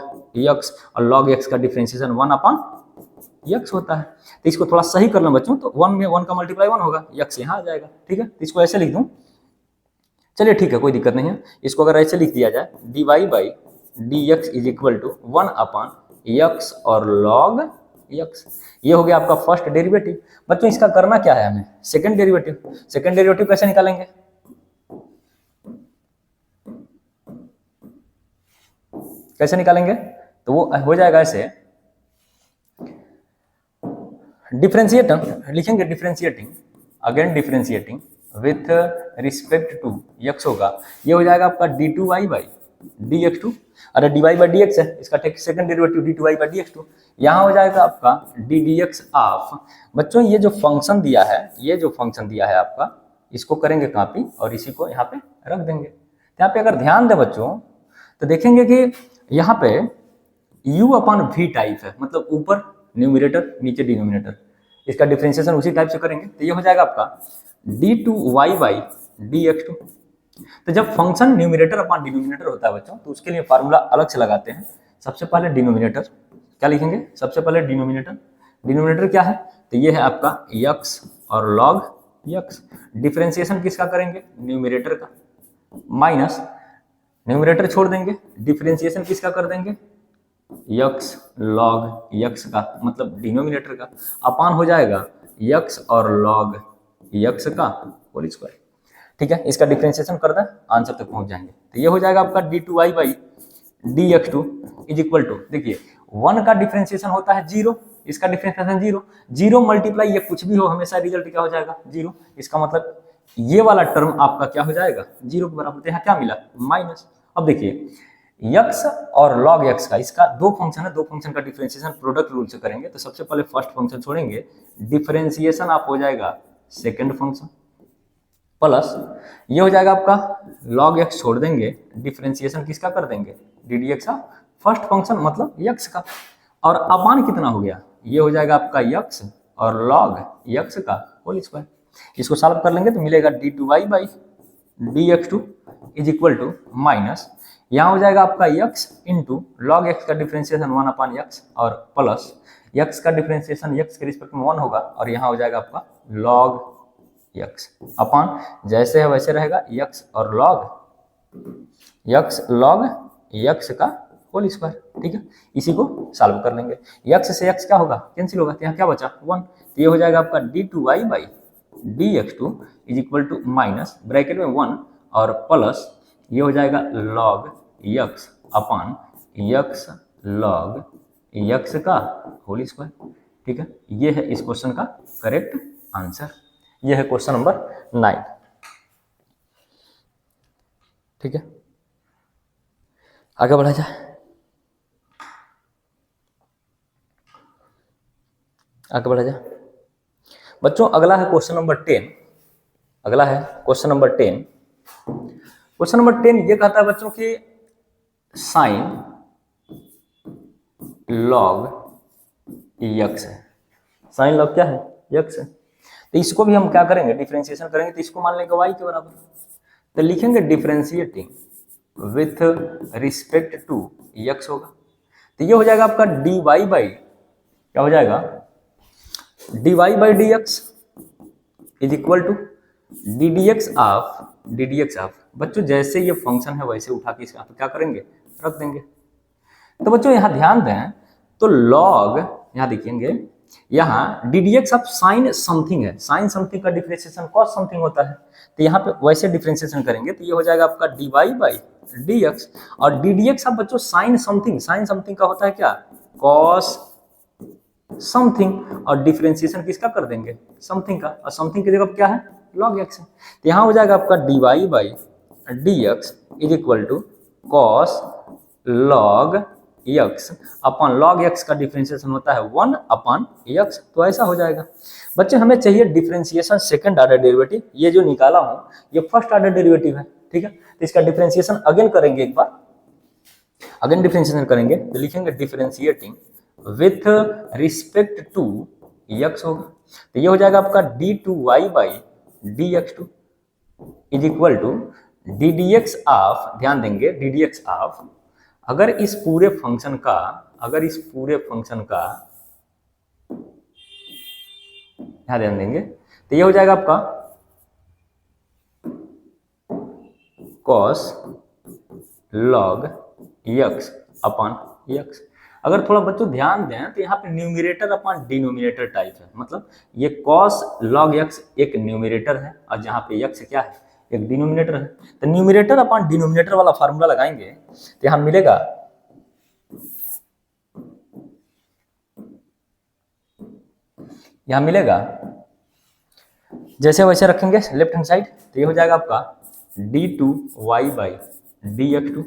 x, और log x का डिफरेंशिएशन 1/x होता है। तो इसको थोड़ा सही करना बच्चों, तो 1 में 1 का मल्टीप्लाई 1 होगा, x यहाँ आ जाएगा। ठीक है, तो इसको ऐसे लिख दूं, चलिए ठीक है कोई दिक्कत नहीं है। इसको अगर ऐसे लिख दिया जाए dy by dx is equal to 1/x और log x, ये हो गया आपका फर्स्ट डेरिवेटिव। बच्चों इसका करना क्या है हमें, सेकंड डेरिवेटिव। सेकंड डेरिवेटिव कैसे निकालेंगे, कैसे निकालेंगे, तो वो हो जाएगा ऐसे, डिफरेंशिएटिंग लिखेंगे, differentiating again differentiating with respect to x होगा, ये हो जाएगा आपका d2y बाई dx2। अरे dy बाई dx है, इसका second derivative d2y by dx2, यहाँ हो जाएगा आपका ddx ऑफ। बच्चों ये जो फंक्शन दिया है, ये जो फंक्शन दिया है आपका, इसको करेंगे कॉपी और इसी को यहाँ पे रख देंगे। तो यहाँ पे अगर ध्यान दें बच्चों तो देखेंगे कि यहाँ पे u/v टाइप है, मतलब ऊपर न्यूमिनेटर नीचे डिनोमिनेटर, इसका डिफरेंशिएशन उसी टाइप से करेंगे, तो ये हो जाएगा आपका d2y बाई dx2। तो जब फंक्शन न्यूमिनेटर अपॉन डिनोमिनेटर होता है बच्चों, तो उसके लिए फार्मूला अलग से लगाते हैं। सबसे पहले डिनोमिनेटर क्या लिखेंगे, सबसे पहले डिनोमिनेटर, डिनोमिनेटर क्या है, तो ये है आपका x और log x। डिफरेंशिएशन किसका करेंगे, न्यूमिनेटर का, माइनस न्यूमिनेटर छोड़ देंगे, डिफरेंशिएशन किसका कर देंगे, x log x का, मतलब डिनोमिनेटर का, अपान हो जाएगा x और log x का होल स्क्वायर। ठीक है, इसका डिफरेंशिएशन कर दें, आंसर तक पहुंच जाएंगे। तो ये हो जाएगा आपका d2y by dx2 is equal to, देखिए 1 का डिफरेंशिएशन होता है 0, इसका डिफरेंशिएशन 0, 0 मल्टीप्लाई ये कुछ भी हो हमेशा रिजल्ट क्या हो जाएगा 0। इसका मतलब ये वाला टर्म आपका क्या हो जाएगा 0 के बराबर। यहाँ क्या मिला, माइनस। अब देखिए x और log x का, इसका दो फंक्शन है, दो फंक्शन का डिफरेंशिएशन प्रोडक्ट रूल से करेंगे। तो सबसे पहले फर्स्ट फंक्शन छोड़ेंगे, डिफरेंशिएशन आप हो जाएगा सेकंड फंक्शन, प्लस ये हो जाएगा आपका log x छोड़ देंगे, डिफरेंशिएशन किसका कर देंगे, ddx का, फर्स्ट फंक्शन मतलब x का, और अपान कितना हो गया, ये हो जाएगा आपका x और log x का होल स्क्वायर। इसको सॉल्व कर लेंगे तो मिलेगा d2y by dx2 is equal to minus, यहाँ हो जाएगा आपका x इंटू लॉग एक्स का डिफ्रेंसिएशन 1/x और प्लस x का डिफ्रेंसिएशन x के रिस्पेक्ट में 1 होगा और यहाँ हो जाएगा आपका log x अपान जैसे है वैसे रहेगा x और log x का होल स्क्वायर। ठीक है, इसी को सॉल्व कर लेंगे। x से x क्या होगा, कैंसिल होगा, तो यहाँ क्या बचा 1, तो ये हो जाएगा आपका d2y by dx2 is equal to minus bracket में 1 और प्लस ये हो जाएगा log x upon x log x का होल स्क्वायर। ठीक है, ये है इस क्वेश्चन का करेक्ट आंसर। ये है क्वेश्चन नंबर 9। ठीक है, आगे बढ़ा जाए। आगे बढ़ा जाए बच्चों, अगला है क्वेश्चन नंबर 10। अगला है क्वेश्चन नंबर 10। क्वेश्चन नंबर 10 ये कहता है बच्चों कि साइन लॉग x है। साइन लॉग क्या है, x है। तो इसको भी हम क्या करेंगे, डिफरेंशिएशन करेंगे, तो इसको मान लेंगे y के बराबर, तो लिखेंगे differentiating with respect to x होगा। तो ये हो जाएगा आपका dy बाई, क्या हो जाएगा, dy by dx is equal to ddx of बच्चों जैसे ये फंक्शन है वैसे उठा के इसका क्या करेंगे, रख देंगे। तो बच्चों यहाँ ध्यान दें तो log, यहाँ देखेंगे यहाँ ddx ऑफ साइन समथिंग है, साइन समथिंग का डिफरेंशिएशन कॉस समथिंग होता है, तो यहाँ पे वैसे डिफरेंशिएशन करेंगे तो ये हो जाएगा आपका dy बाई dx और ddx ऑफ बच्चों साइन समथिंग का होता है क्या, कॉस समथिंग और डिफरेंशिएशन किसका कर देंगे, समथिंग का, और समथिंग की जगह क्या है log x है। तो यहाँ हो जाएगा आपका dy by dx is equal to cos log x upon log x का डिफरेंशिएशन होता है 1/x। तो ऐसा हो जाएगा। बच्चे हमें चाहिए डिफरेंशिएशन सेकंड ऑर्डर डेरिवेटिव, ये जो निकाला हूं ये फर्स्ट ऑर्डर डेरिवेटिव है। ठीक है, तो इसका डिफरेंशिएशन अगेन करेंगे, एक बार अगेन डिफरेंशिएशन करेंगे तो लिखेंगे differentiating with respect to x होगा। तो ये हो जाएगा आपका d2y by dx2 is equal to ddx of, ध्यान देंगे ddx ऑफ, अगर इस पूरे फंक्शन का यहां ध्यान देंगे तो ये हो जाएगा आपका cos log x upon x। अगर थोड़ा बच्चों ध्यान दें तो यहाँ पे न्यूमरेटर अपॉन डिनोमिनेटर टाइप है, मतलब ये cos log x एक न्यूमरेटर है और जहाँ पे x क्या है, एक डिनोमिनेटर है। तो न्यूमरेटर अपॉन डिनोमिनेटर वाला फार्मूला लगाएंगे तो यहाँ मिलेगा जैसे वैसे रखेंगे लेफ्ट हैंड साइड, तो ये हो जाएगा आपका d2y by dx2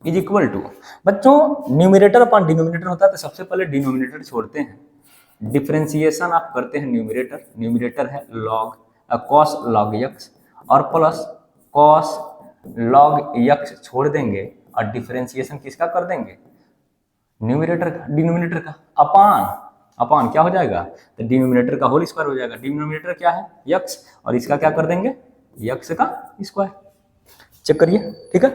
is equal to, बच्चों न्यूमरेटर अपॉन डिनोमिनेटर होता है तो सबसे पहले डिनोमिनेटर छोड़ते हैं, डिफरेंशिएशन आप करते हैं न्यूमरेटर है log cos log x और प्लस cos log x छोड़ देंगे और डिफरेंशिएशन किसका कर देंगे, न्यूमरेटर का, डिनोमिनेटर का, अपान क्या हो जाएगा, तो डिनोमिनेटर का होल स्क्वायर हो जाएगा। डिनोमिनेटर क्या है x और इसका क्या कर देंगे, x का स्क्वायर। चेक करिए। ठीक है,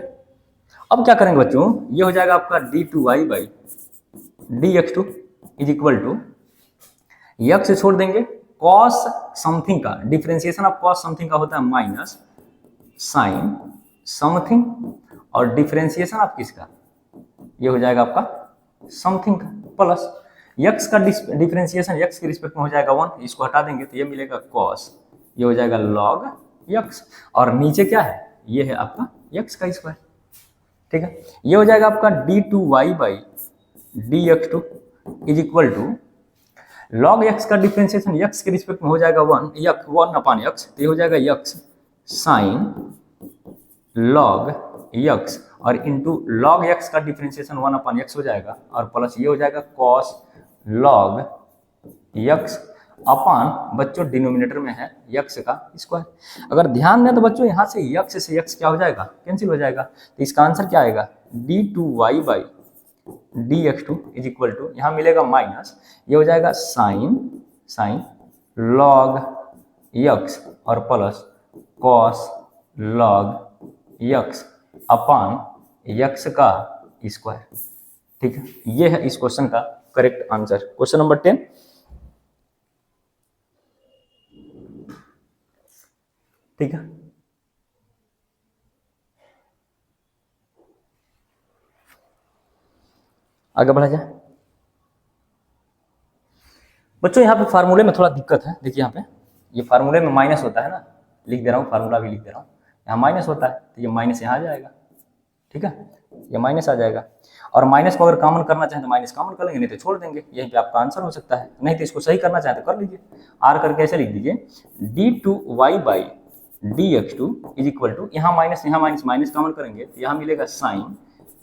अब क्या करेंगे बच्चों, ये हो जाएगा आपका d2y by dx2 is equal to x छोड़ देंगे cos समथिंग का, डिफरेंशिएशन ऑफ cos समथिंग का होता है माइनस साइन समथिंग और डिफरेंशिएशन ऑफ किसका, ये हो जाएगा आपका समथिंग का, प्लस x का डिफरेंशिएशन x के रिस्पेक्ट में हो जाएगा 1, इसको हटा देंगे तो ये मिलेगा cos, ये हो जाएगा log x और नीचे क्या है, ये है आपका x का स्क्वायर। ठीक है, ये हो जाएगा आपका d2y by dx2 is equal to log x का डिफरेंशिएशन x के रिस्पेक्ट में हो जाएगा 1/x, तो ये हो जाएगा x साइन log x और इंटू log x का डिफरेंशिएशन 1/x हो जाएगा और प्लस ये हो जाएगा cos log x अपान बच्चों डिनोमिनेटर में है x का स्क्वायर। अगर ध्यान दें तो बच्चों यहाँ से x क्या हो जाएगा, कैंसिल हो जाएगा, तो इसका आंसर क्या आएगा, d2y by dx2 is equal to, यहाँ मिलेगा माइनस, ये हो जाएगा साइन log यक्स और प्लस कॉस लॉग यक्स अपान यक्स का स्क्वायर। ठीक है, ये है इस क्वेश्चन का करेक्ट आंसर। Question number 10। ठीक है, आगे बढ़ा जाए। बच्चों यहाँ पे फार्मूले में थोड़ा दिक्कत है। देखिए यहाँ पे ये फार्मूले में माइनस होता है ना, लिख दे रहा हूँ, फार्मूला भी लिख दे रहा हूँ। यहाँ माइनस होता है तो ये माइनस यहाँ आ जाएगा। ठीक है, ये माइनस आ जाएगा, और माइनस को अगर कॉमन करना चाहें तो माइनस कॉमन कर लेंगे, नहीं तो छोड़ देंगे। यहीं पे आपका आंसर हो सकता है। नहीं तो इसको सही करना चाहें तो कर लीजिए, आर करके ऐसे लिख दीजिए d2y by dx2 is equal to, यहाँ माइनस माइनस कॉमन करेंगे तो यहाँ मिलेगा साइन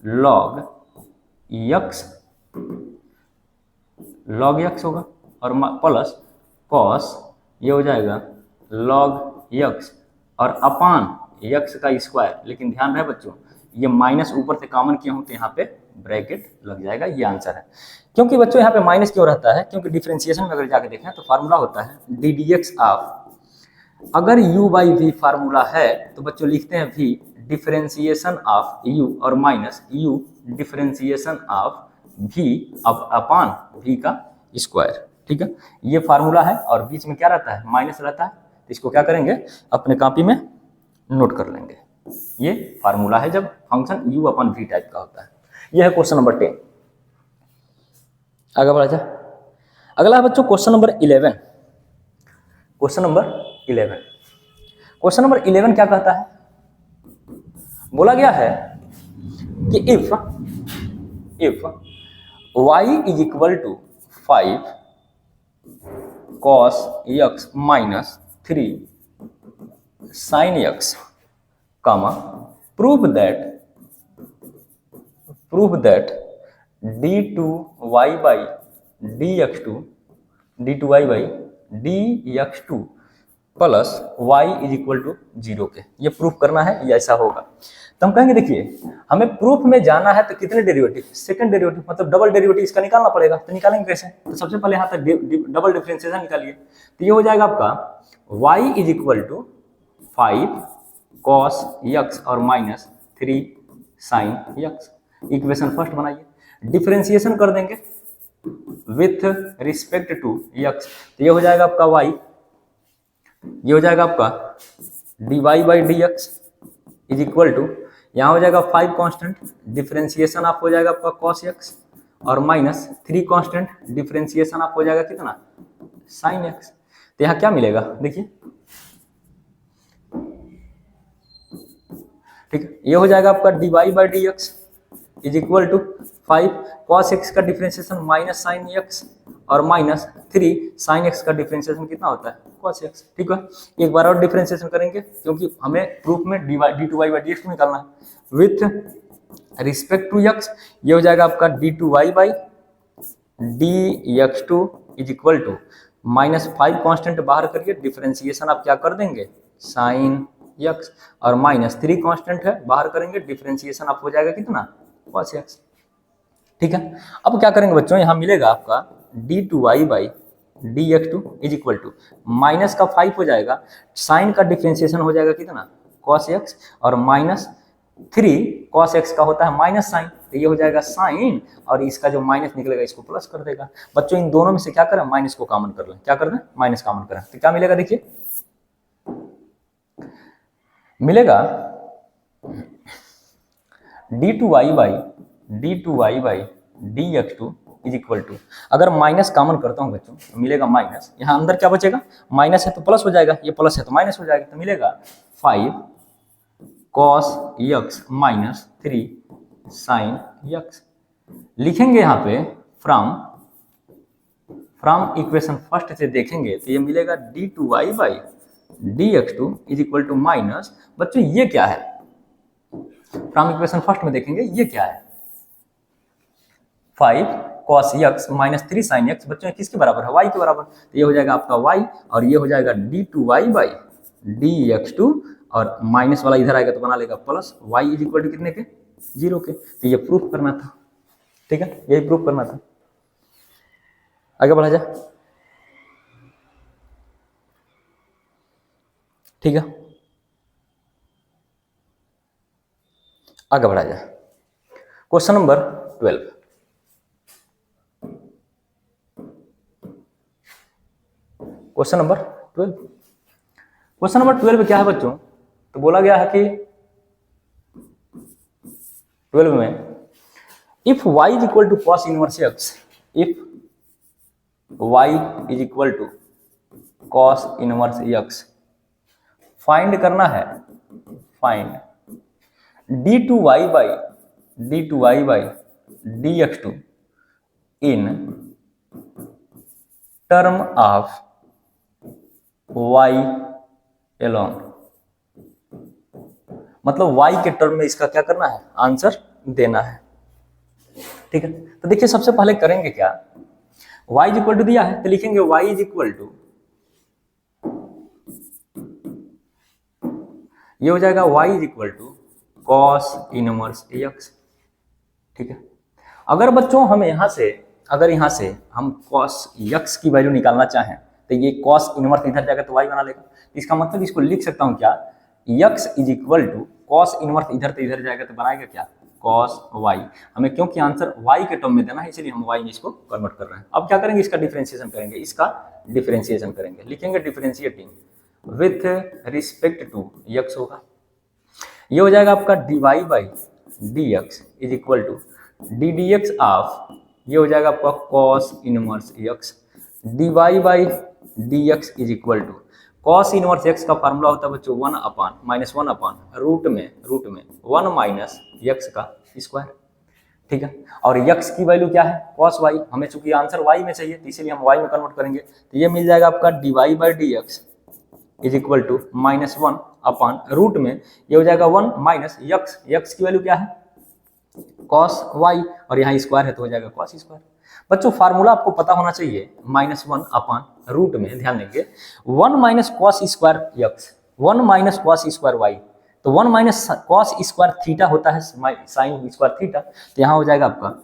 लॉग यक्स होगा, और प्लस कॉस ये हो जाएगा लॉग यक्स और अपान यक्स का स्क्वायर। लेकिन ध्यान रहे बच्चों, ये माइनस ऊपर से कॉमन किया हूं तो यहाँ पे ब्रैकेट लग जाएगा। ये आंसर है। क्योंकि बच्चों यहाँ पे माइनस क्यों रहता है, क्योंकि डिफरेंशिएशन में अगर जाके देखें तो फार्मूला होता है डी डी एक्स ऑफ, अगर u बाई वी फार्मूला है तो बच्चों लिखते हैं v डिफरेंशिएशन ऑफ u और minus u differentiation of v upon v का स्क्वायर। ठीक है, ये फार्मूला है और बीच में क्या रहता है, माइनस रहता है। तो इसको क्या करेंगे, अपने कॉपी में नोट कर लेंगे। ये फार्मूला है जब फंक्शन u अपन v टाइप का होता है। यह है क्वेश्चन नंबर 10। आगे बढ़ा जाए। अगला है बच्चों question number 11। Question number 11, question number 11 क्या कहता है, बोला गया है कि if y is equal to 5 cos x minus 3 sin x, comma prove that d2y by dx2 plus y is equal to 0 के, ये प्रूफ करना है, ये ऐसा होगा। तो हम कहेंगे देखिए हमें प्रूफ में जाना है तो कितने डेरिवेटिव, सेकंड डेरिवेटिव मतलब डबल डेरिवेटिव इसका निकालना पड़ेगा। तो निकालेंगे कैसे, तो सबसे पहले यहाँ तक डबल डिफरेंशिएशन निकालिए। तो ये हो जाएगा आपका y is equal to 5 cos x और minus 3 sin x। Equation first बनाइए, डिफरेंशिएशन कर देंगे विथ रिस्पेक्ट टू x। तो ये हो जाएगा आपका y, ये हो जाएगा आपका dy by D x is equal to, यहाँ हो जाएगा 5 कांस्टेंट, डिफरेंशिएशन आप हो जाएगा आपका cos x और माइनस 3 कांस्टेंट, डिफरेंशिएशन आप हो जाएगा कितना sin x। तो यहाँ क्या मिलेगा देखिए, ठीक है, ये हो जाएगा आपका dy by D x is equal to 5 cos x का डिफरेंशिएशन माइनस sin x और माइनस 3 sin x का डिफरेंशिएशन कितना होता है cos x। ठीक है, एक बार और डिफरेंशिएशन करेंगे क्योंकि हमें प्रूफ में d2y बाई dx निकालना है विथ रिस्पेक्ट टू x। ये हो जाएगा आपका d2y by dx2 is equal to minus 5 constant बाहर करिए, डिफरेंशिएशन आप क्या कर देंगे sin x और माइनस 3 कांस्टेंट है बाहर करेंगे, डिफरेंशिएशन आप हो जाएगा कितना cos x। ठीक है, अब क्या करेंगे बच्चों, यहाँ मिलेगा आपका d2y by dx2 is equal to minus का 5 हो जाएगा, साइन का डिफरेंशिएशन हो जाएगा कितना cos x और माइनस 3 cos x का होता है माइनस साइन, तो ये हो जाएगा साइन और इसका जो माइनस निकलेगा इसको प्लस कर देगा। बच्चों इन दोनों में से क्या करें, माइनस को कॉमन कर लें। क्या कर दें, माइनस कॉमन करें तो क्या मिलेगा देखिए, मिलेगा d2y by dx2 is equal to, अगर माइनस कॉमन करता हूं बच्चों तो मिलेगा माइनस, यहाँ अंदर क्या बचेगा, माइनस है तो प्लस हो जाएगा, ये प्लस है तो माइनस हो जाएगा, तो मिलेगा 5 cos x minus 3 sin x। लिखेंगे यहाँ पे फ्रॉम इक्वेशन फर्स्ट से देखेंगे तो ये मिलेगा d2y by dx2 is equal to minus, बच्चों ये क्या है, फ्रॉम इक्वेशन फर्स्ट में देखेंगे ये क्या है 5 cos x minus 3 sin x। बच्चों किसके बराबर है, y के बराबर, तो ये हो जाएगा आपका y और ये हो जाएगा d2y बाई dx2 और माइनस वाला इधर आएगा तो बना लेगा plus, y is equal to कितने के 0 के। तो ये प्रूफ करना था। ठीक है, यही प्रूफ करना था। आगे बढ़ा जाए। ठीक है, आगे बढ़ा जाए। Question number 12। Question number 12, question number 12 क्या है बच्चों? तो बोला गया है कि 12 में if y is equal to cos inverse x, if y is equal to cos inverse x, find करना है, find d2y by dx2 in term of y alone. मतलब y के टर्म में इसका क्या करना है, आंसर देना है। ठीक है, तो देखिए सबसे पहले करेंगे क्या, y इज इक्वल टू दिया है तो लिखेंगे y इज इक्वल टू, ये हो जाएगा y is equal to cos inverse x। ठीक है, अगर बच्चों हम यहां से, अगर यहां से हम कॉस x की वैल्यू निकालना चाहें तो ये कॉस इनवर्स इधर जाएगा तो y बना लेगा। इसका मतलब इसको लिख सकता हूं क्या, x is equal to cos inverse इधर तो इधर जाएगा तो बनाएगा क्या, कॉस y। हमें क्योंकि आंसर y के टर्म में देना है इसलिए हम y में इसको कन्वर्ट कर रहे हैं। अब क्या करेंगे, इसका डिफरेंशिएशन करेंगे, इसका डिफरेंशिएशन करेंगे, लिखेंगे differentiating with respect to x होगा। ये हो जाएगा आपका dy by dx is equal to D D x of, ये हो जाएगा आपका cos inverse x, dy by D x is equal to cos inverse x का फार्मूला होता है बच्चों 1 अपान माइनस 1 अपान रूट में 1 माइनस x का स्क्वायर। ठीक है, और x की वैल्यू क्या है, कॉस y, हमें चूंकि आंसर y में चाहिए तो इसीलिए हम y में कन्वर्ट करेंगे। तो ये मिल जाएगा आपका dy by D x is equal to minus 1 upon root में, ये हो जाएगा 1 माइनस x की वैल्यू क्या है, कॉस y, और यहाँ स्क्वायर है तो हो जाएगा कॉस स्क्वायर। बच्चों फार्मूला आपको पता होना चाहिए, माइनस 1 अपान रूट में, ध्यान देंगे 1 minus cos square x, 1 minus cos square y, तो 1 माइनस कॉस स्क्वायर थीटा होता है साइन स्क्वायर थीटा, तो यहाँ हो जाएगा आपका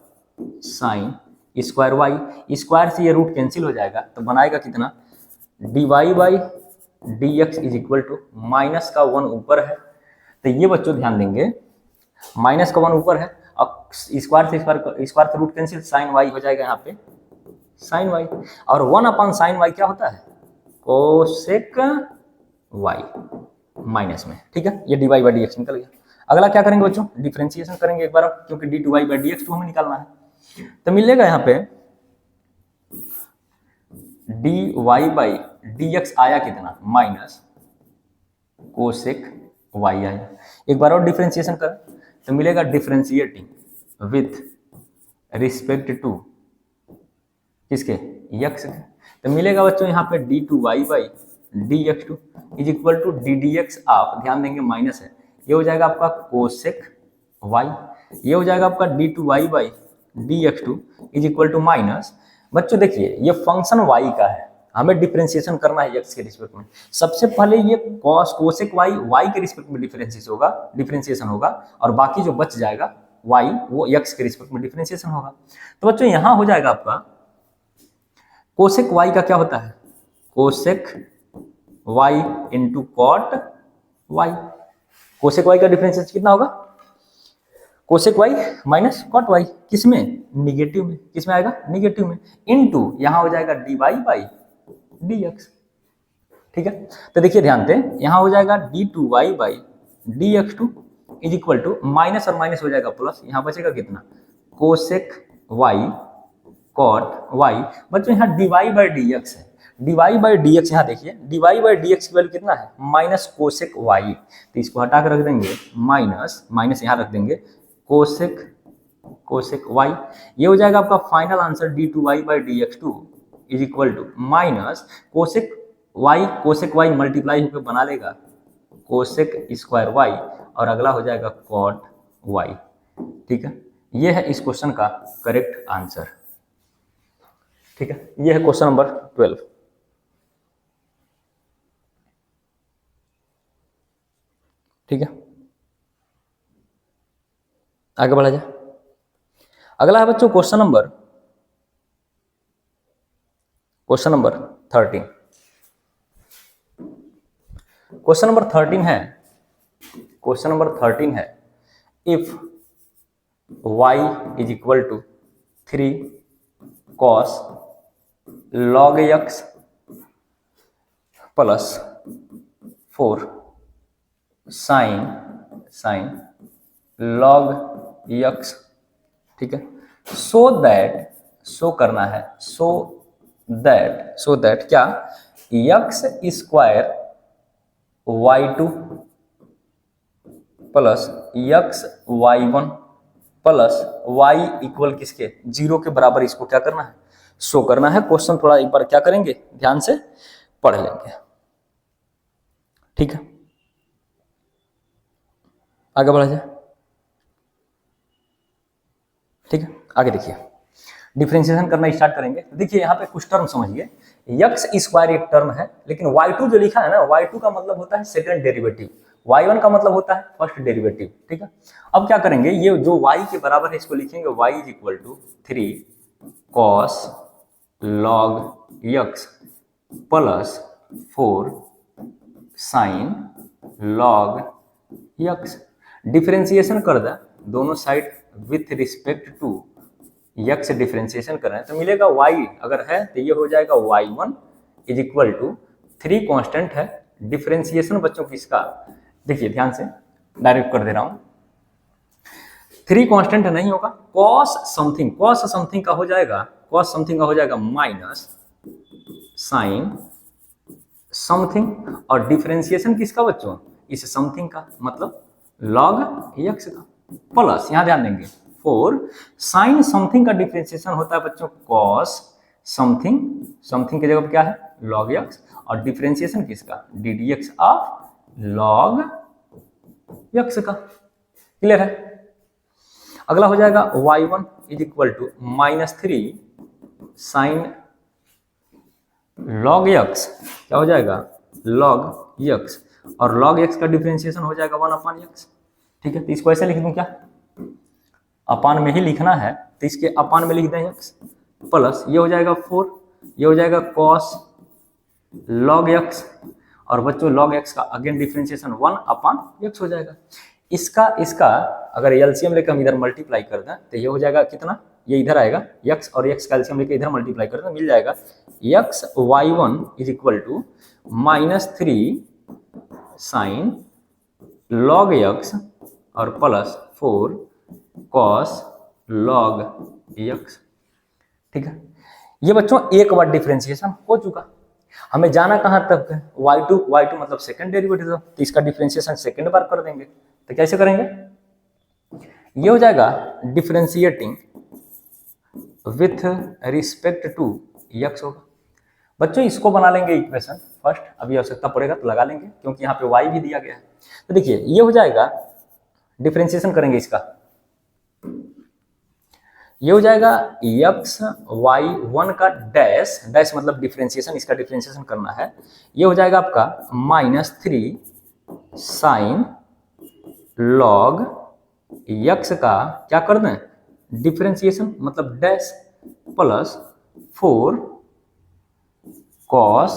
साइन स्क्वायर y, स्क्वायर से ये रूट कैंसिल हो जाएगा तो बनाएगा कितना, dy by D x is equal to, minus का 1 ऊपर है तो ये बच्चों ध्यान देंगे माइनस का 1 ऊपर है, अब स्क्वायर से स्क्वायर से रूट कैंसिल, साइन वाई हो जाएगा यहाँ पे साइन वाई, और 1 अपॉन साइन वाई क्या होता है, कोसेक वाई माइनस में। ठीक है, ये D Y by D X निकल गया। अगला क्या करेंगे बच्चों, डिफरेंशिएशन करेंगे एक बार, क्योंकि D two Y by D X हमें निकालना है। तो मिलेगा यहाँ पे D Y by D X आया कितना, माइनस कोसेक वाई आया। एक बार और डिफरेंशिएशन कर तो मिलेगा डिफरेंशिएटिंग विथ रिस्पेक्ट टू किसके, यक्स के, तो मिलेगा बच्चों यहाँ पे D two Y by D x two is equal to D D x of, ध्यान देंगे माइनस है, ये हो जाएगा आपका कोसेक वाई, ये हो जाएगा आपका D two Y by D x two is equal to minus. बच्चों देखिए ये फंक्शन वाई का है, हमें डिफरेंशिएशन करना है एक्स के रिस्पेक्ट में। सबसे पहले ये कॉस कोसेक वाई वाई के रिस्पेक्ट में डिफरेंशिएशन होगा, और बाकी जो बच जाएगा वाई वो एक्स के रिस्पेक्ट में डिफरेंशिएशन होगा। तो बच्चों यहां हो जाएगा आपका कोसेक वाई का क्या होता है, cosec Y into cot Y. Cosec Y का डिफरेंशिएशन कितना होगा, cosec Y minus cot Y, किसमें, निगेटिव में, किसमें आएगा, निगेटिव में, इनटू यहां हो जाएगा D Y by D X. ठीक है, तो देखिए ध्यान दें यहां हो जाएगा D two Y by D x two is equal to minus और माइनस हो जाएगा प्लस, यहां बचेगा कितना, कोसेक वाई कॉट वाई। बच्चों यहाँ d Y by D x है, d Y by D x, यहाँ देखिए d Y by D x की वैल्यू कितना है, माइनस कोसेक वाई, तो इसको हटा कर रख देंगे माइनस माइनस यहाँ रख देंगे कोसेक वाई, ये हो जाएगा आपका final answer D two Y by D x two is equal to minus cosec Y multiply होकर बना लेगा कोसेक स्क्वायर वाई, और अगला हो जाएगा कॉट वाई। ठीक है, ये है इस क्वेश्चन का करेक्ट आंसर। ठीक है, ये है क्वेश्चन नंबर 12। ठीक है, आगे बढ़ा जाए। अगला है बच्चों क्वेश्चन नंबर 13। क्वेश्चन नंबर 13 है, क्वेश्चन नंबर 13 है, if y is equal to 3 cos log x plus 4 sine log x, ठीक है, सो करना है, सो दैट क्या, x square y2 plus x y1 plus y equal किसके, 0 के बराबर, इसको क्या करना है, शो करना है। क्वेश्चन थोड़ा एक बार क्या करेंगे, ध्यान से पढ़ लेंगे, ठीक है, आगे बढ़ा जाए, ठीक है, आगे देखिए, डिफरेंशिएशन करना स्टार्ट करेंगे। तो देखिए यहाँ पे कुछ टर्म समझिए, एक्स स्क्वायर एक टर्म है, लेकिन y2 जो लिखा है ना, y2 का मतलब होता है सेकंड डेरिवेटिव, y1 का मतलब होता है फर्स्ट डेरिवेटिव, ठीक है। अब क्या करेंगे, ये जो y के बराबर है इसको लिखेंगे y is equal to 3 cos log x plus 4 sine log x, differentiation कर दे दोनों side with respect to x differentiation कर रहे हैं तो मिलेगा y, अगर है तो ये हो जाएगा y1 is equal to 3 constant है, डिफरेंशिएशन बच्चों किसका, देखिए ध्यान से डायरेक्ट कर दे रहा हूं, 3 कांस्टेंट नहीं होगा, cos समथिंग का हो जाएगा माइनस साइन समथिंग, और डिफरेंशिएशन किसका बच्चों, इस समथिंग का, मतलब log x का, प्लस यहां ध्यान देंगे 4 साइन समथिंग का डिफरेंशिएशन होता है बच्चों cos समथिंग की जगह पर क्या है log x, और डिफरेंशिएशन किसका, ddx ऑफ log x का, क्लियर है। अगला हो जाएगा y1 is equal to -3 sine log x, क्या हो जाएगा log x, और log x का डिफरेंशिएशन हो जाएगा 1/x, ठीक है। तो इसको ऐसे लिख दूं, क्या अपान में ही लिखना है तो इसके अपान में लिख दें x, प्लस ये हो जाएगा 4, ये हो जाएगा cos log x, और बच्चों log x का अगेन डिफरेंशिएशन 1/x हो जाएगा। इसका अगर एलसीएम लेकर हम इधर मल्टीप्लाई कर दें तो ये हो जाएगा कितना, ये इधर आएगा x, और x का एलसीएम लेकर इधर मल्टीप्लाई कर दें मिल जाएगा x y1 is equal to -3 sine log x और प्लस 4 cos log x, ठीक है। ये बच्चों एक बार डिफरेंशिएशन हो चुका, हमें जाना कहां तक है, y2 मतलब सेकंड डेरिवेटिव, तो इसका डिफरेंशिएशन सेकंड बार कर देंगे, तो कैसे करेंगे, ये हो जाएगा differentiating with respect to x होगा। बच्चों इसको बना लेंगे इक्वेशन फर्स्ट, अभी आवश्यकता पड़ेगा तो लगा लेंगे क्योंकि यहाँ पे y भी दिया गया है। तो देखिए ये हो जाएगा, डिफरेंशिएशन करेंगे इसका, ये हो जाएगा x y1 का डैश मतलब डिफरेंशिएशन, इसका डिफरेंशिएशन करना है, ये हो जाएगा आपका -3 साइन log x का क्या कर दें डिफरेंशिएशन मतलब dash, plus 4 cos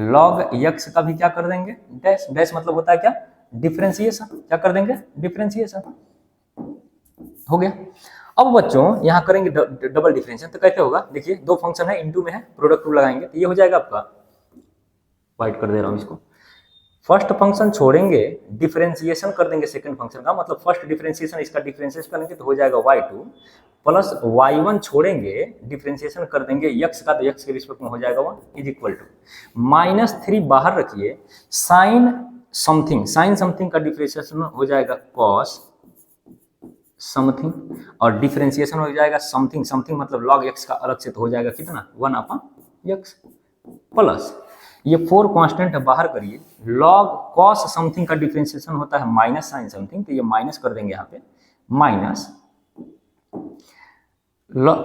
log x का भी क्या कर देंगे डैश मतलब होता है क्या डिफरेंशिएशन, क्या कर देंगे डिफरेंशिएशन, हो गया। अब बच्चों यहां करेंगे डबल डिफरेंशिएशन, तो कैसे होगा, देखिए दो फंक्शन है, इनटू में है, प्रोडक्ट रूल लगाएंगे तो ये हो जाएगा आपका, वाइट कर दे रहा हूं इसको, फर्स्ट फंक्शन छोड़ेंगे डिफरेंशिएशन कर देंगे सेकंड फंक्शन का, मतलब फर्स्ट डिफरेंशिएशन इसका डिफरेंशिएशन करेंगे तो हो जाएगा y2 प्लस y1 छोड़ेंगे डिफरेंशिएशन कर देंगे x का, तो x के रिस्पेक्ट में हो जाएगा 1 इज इक्वल टू -3 बाहर रखिए साइन समथिंग का डिफरेंशिएशन हो जाएगा cos समथिंग, और डिफरेंशिएशन हो जाएगा समथिंग मतलब log x का अलग से, तो हो जाएगा कितना 1/x, प्लस ये 4 कांस्टेंट बाहर करिए, log cos समथिंग का डिफरेंशिएशन होता है माइनस साइन समथिंग, तो ये माइनस कर देंगे यहाँ पे, माइनस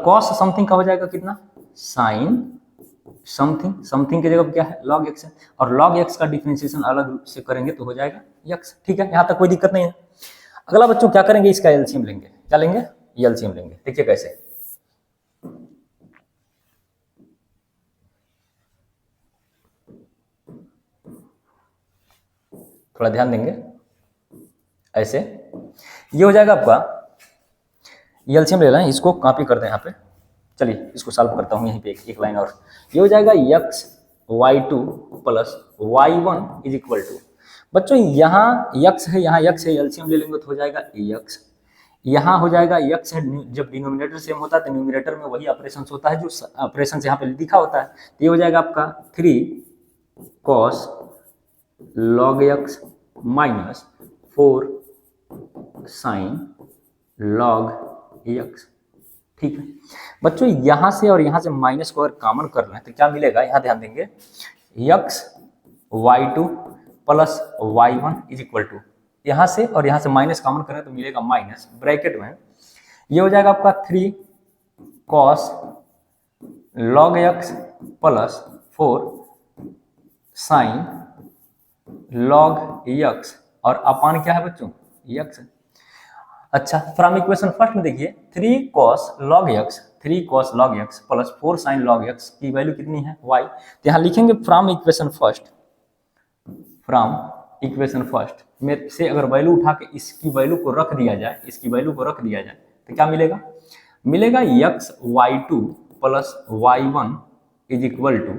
cos समथिंग का हो जाएगा कितना साइन समथिंग की जगह क्या है log x है, और log x का डिफरेंशिएशन अलग से करेंगे तो हो जाएगा x, ठीक है, यहाँ तक कोई दिक्कत नहीं है। अगला बच्चों क्या करेंगे, इसका एलसीएम लेंगे, क्या लेंगे एलसीएम लेंगे, देखिए कैसे, थोड़ा ध्यान देंगे। ऐसे ये हो जाएगा आपका, एलसीएम ले लें, इसको कॉपी करते हैं यहाँ पे। चलिए इसको सॉल्व करता हूँ यहीं पे एक लाइन और। ये हो जाएगा x y2 plus y1 is equal to, बच्चों यहाँ x है, यहाँ x है, एलसीएम ले लेंगे तो हो जाएगा x, यहाँ हो जाएगा x है, जब डिनोमिनेटर सेम होता है तो न्यूमिनेटर में वही ऑपरेशन होता है जो ऑपरेशन यहाँ पे लिखा होता है। तो ये हो जाएगा आपका 3 cos log x minus 4 sin log x। ठीक है बच्चों, यहां से और यहां से माइनस को अगर कॉमन कर लें तो क्या मिलेगा, यहां ध्यान देंगे, x y2 plus y1 is equal to, यहां से और यहां से माइनस कॉमन करें तो मिलेगा माइनस, ब्रैकेट में ये हो जाएगा आपका 3 cos log x plus 4 sin log x, और अपान क्या है बच्चों, x। अच्छा, फ्रॉम इक्वेशन फर्स्ट में देखिए 3 cos log x plus 4 sin log x की वैल्यू कितनी है, y। तो यहाँ लिखेंगे फ्रॉम इक्वेशन फर्स्ट में से अगर वैल्यू उठा के इसकी वैल्यू को रख दिया जाए, तो क्या मिलेगा, x y2 plus y1 is equal to,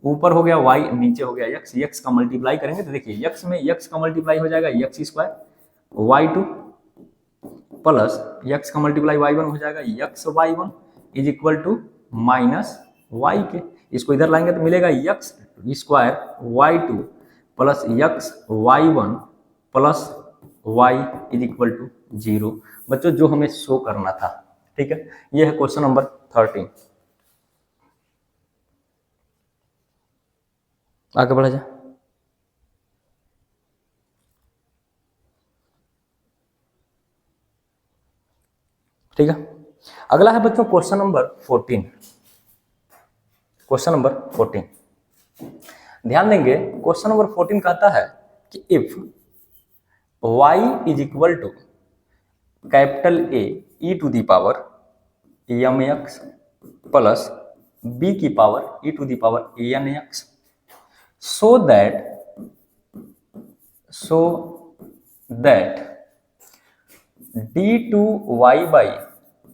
ऊपर हो गया y, नीचे हो गया x का मल्टीप्लाई करेंगे तो देखिए x में x का मल्टीप्लाई हो जाएगा x square y2 plus x का मल्टीप्लाई y1 हो जाएगा x y1 is equal to minus y के, इसको इधर लाएंगे तो मिलेगा x square y2 plus x y1 plus y is equal to 0। बच्चों जो हमें शो करना था, ठीक है, ये है क्वेश्चन नंबर 13। आगे बढ़ा जाए। ठीक है, अगला है बच्चों क्वेश्चन नंबर 14। ध्यान देंगे, क्वेश्चन नंबर 14 कहता है कि if y is equal to capital A e to the power mx plus b की power e to the power nx, so that d2y by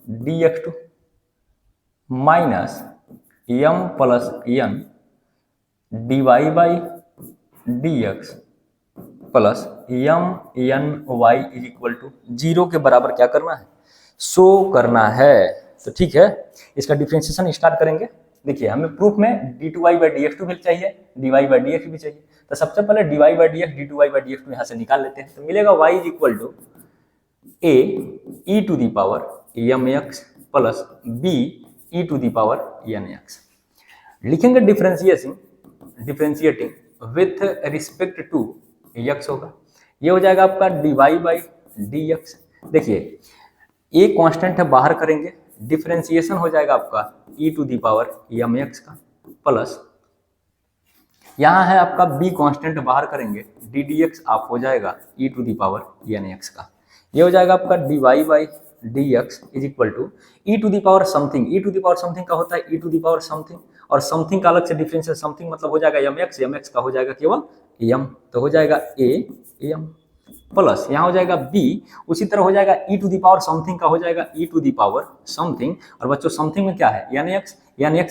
dx2 minus m plus n dy by dx plus m n y is equal to 0 के बराबर क्या करना है, show करना है। तो ठीक है, इसका डिफरेंशिएशन स्टार्ट करेंगे। देखिए हमें प्रूफ में d2y by dx2 भी चाहिए, dy by dx भी चाहिए, तो सबसे पहले dy by dx d2y by dx2 यहाँ से निकाल लेते हैं। तो मिलेगा y is equal to a e to the power mx plus b e to the power nx। लिखेंगे differentiating with respect to x होगा, ये हो जाएगा आपका dy by dx। देखिए a कांस्टेंट है, बाहर करेंगे, डिफरेंशिएशन हो जाएगा आपका e to the power mx का, प्लस यहाँ है आपका b कांस्टेंट, बाहर करेंगे, ddx आप हो जाएगा e to the power nx का। ये हो जाएगा आपका dy by dx is equal to e to the power something, e to the power something का होता है e to the power something, और समथिंग का अलग से डिफरेंशियल, समथिंग मतलब हो जाएगा mx का हो जाएगा केवल m, तो हो जाएगा a m प्लस यहाँ हो जाएगा b, उसी तरह हो जाएगा e to the power something का हो जाएगा e to the power something, और बच्चों समथिंग में क्या है nx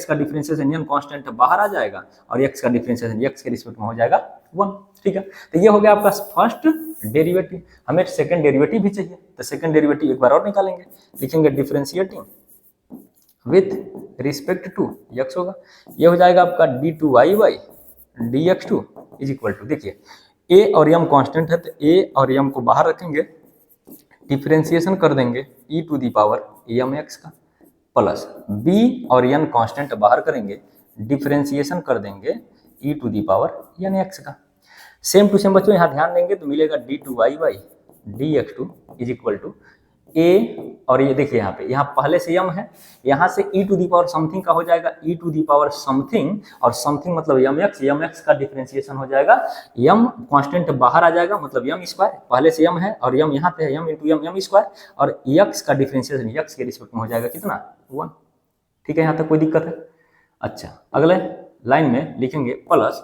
का डिफरेंशिएशन n कांस्टेंट बाहर आ जाएगा, और x का डिफरेंशिएशन x के रिस्पेक्ट में हो जाएगा 1। ठीक है, तो ये हो गया आपका फर्स्ट डेरिवेटिव। हमें सेकंड डेरिवेटिव भी चाहिए, तो सेकंड डेरिवेटिव एक बार और निकालेंगे, लिखेंगे differentiating with respect to x होगा, ये हो जाएगा आपका d2y by dx2 is equal to, देखिए a और m कांस्टेंट है तो a और m को बाहर रखेंगे, डिफरेंशिएशन कर देंगे e to the power mx का, प्लस b और n कांस्टेंट बाहर करेंगे, डिफरेंशिएशन कर देंगे e to the power nx का। सेम टू सेम बच्चों यहाँ ध्यान देंगे तो मिलेगा d2y by dx2 is equal to a, और ये देखिए यहाँ पहले से m है, यहाँ से e to the power something का हो जाएगा e to the power something, और समथिंग मतलब mx का डिफरेंशिएशन हो जाएगा, m कांस्टेंट बाहर आ जाएगा, मतलब m स्क्वायर, पहले से m है और m यहाँ पे है, m इंटू m स्क्वायर, और x का डिफरेंशिएशन x के रिस्पेक्ट में हो जाएगा कितना, 1। ठीक है, यहाँ तक कोई दिक्कत है। अच्छा, अगले लाइन में लिखेंगे plus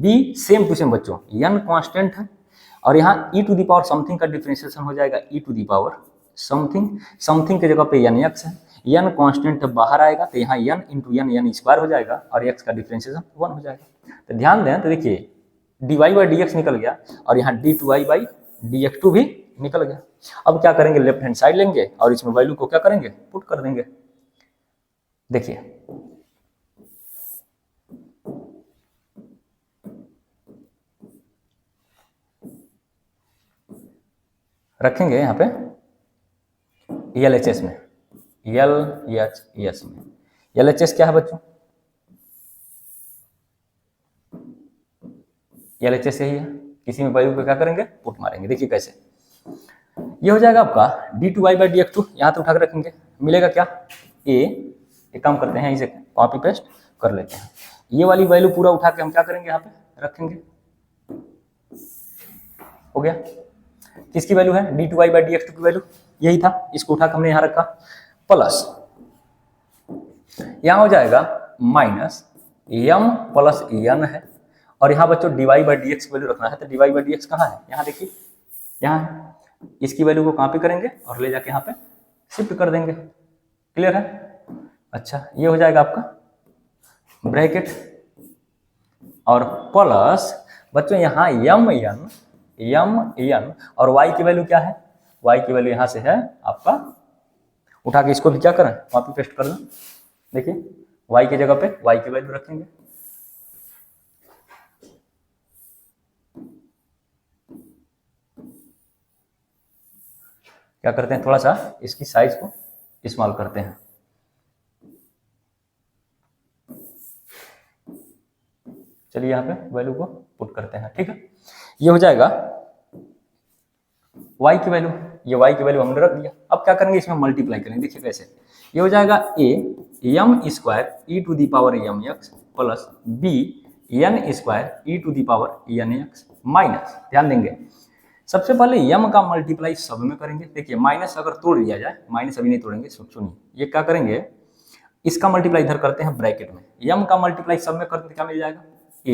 b, same to same बच्चों n कांस्टेंट है और यहाँ e to the power something का डिफ्रेंशिएशन हो जाएगा e to the power something, something की जगह पे एन एक्स है, एन कांस्टेंट बाहर आएगा तो यहाँ एन इंटू एन स्क्वायर हो जाएगा और एक्स का डिफ्रेंशिएशन 1 हो जाएगा। तो ध्यान दें तो देखिए dy बाई डी एक्स निकल गया और यहाँ d2y by D x to भी निकल गया। अब क्या करेंगे, लेफ्ट हैंड साइड लेंगे और इसमें वैल्यू को क्या करेंगे, पुट कर देंगे। देखिए रखेंगे यहाँ पे LHS में, LHS में, LHS क्या है बच्चों, LHS यही है, किसी में वैल्यू को क्या करेंगे, पुट मारेंगे। देखिए कैसे, ये हो जाएगा आपका d2y by D x to, यहाँ तो उठा कर रखेंगे, मिलेगा क्या एक काम करते हैं इसे कॉपी पेस्ट कर लेते हैं, ये वाली वैल्यू पूरा उठा के हम क्या करेंगे यहाँ पे रखेंगे, हो गया। किसकी वैल्यू है, d2y by D x two की वैल्यू यही था, इसको उठा के हमने यहाँ रखा, प्लस यहाँ हो जाएगा माइनस m प्लस n है, और यहाँ बच्चों dy बाई डी एक्स की वैल्यू रखना है, तो dy बाई डी एक्स कहाँ है, यहाँ देखिए, यहाँ इसकी वैल्यू को कॉपी करेंगे और ले जाके यहाँ पे शिफ्ट कर देंगे। क्लियर है, अच्छा ये हो जाएगा आपका ब्रैकेट और प्लस बच्चों यहाँ m n और y की वैल्यू क्या है, y की वैल्यू यहाँ से है आपका, उठा के इसको भी क्या करें, कॉपी पेस्ट कर दें। देखिए y की जगह पे y की वैल्यू रखेंगे, क्या करते हैं, थोड़ा सा इसकी साइज को स्मॉल करते हैं, चलिए यहाँ पे वैल्यू को पुट करते हैं। ठीक है, ये हो जाएगा y की वैल्यू, ये y की वैल्यू हमने रख दिया। अब क्या करेंगे, इसमें मल्टीप्लाई करेंगे। देखिए कैसे, ये हो जाएगा a m square e to the power m x plus b n square e to the power n x minus, ध्यान देंगे सबसे पहले m का मल्टीप्लाई सब में करेंगे। देखिए माइनस अगर तोड़ दिया जाए, माइनस अभी नहीं तोड़ेंगे, सुनिए ये क्या करेंगे, इसका मल्टीप्लाई इधर करते हैं ब्रैकेट में, m का मल्टीप्लाई सब में करते क्या मिल जाएगा, a,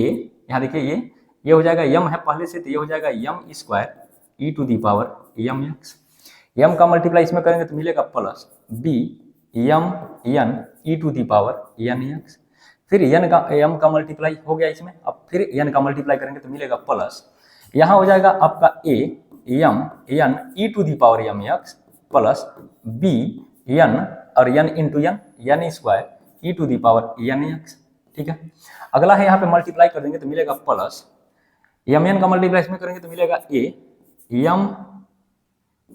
यहाँ देखिए ये हो जाएगा m है पहले से, तो ये हो जाएगा m square e to the power m x, m का मल्टीप्लाई इसमें करेंगे तो मिलेगा plus b m n e to the power n x, फिर m का मल्टीप्लाई हो गया इसमें, अब फिर n का मल्टीप्लाई करेंगे तो मिलेगा प्लस, यहाँ हो जाएगा आपका a m n e to the power m x plus b n और n into n square e to the power n x. ठीक है, अगला है यहाँ पे मल्टीप्लाई कर देंगे तो मिलेगा प्लस, m n का मल्टीप्लाई इसमें करेंगे तो मिलेगा a m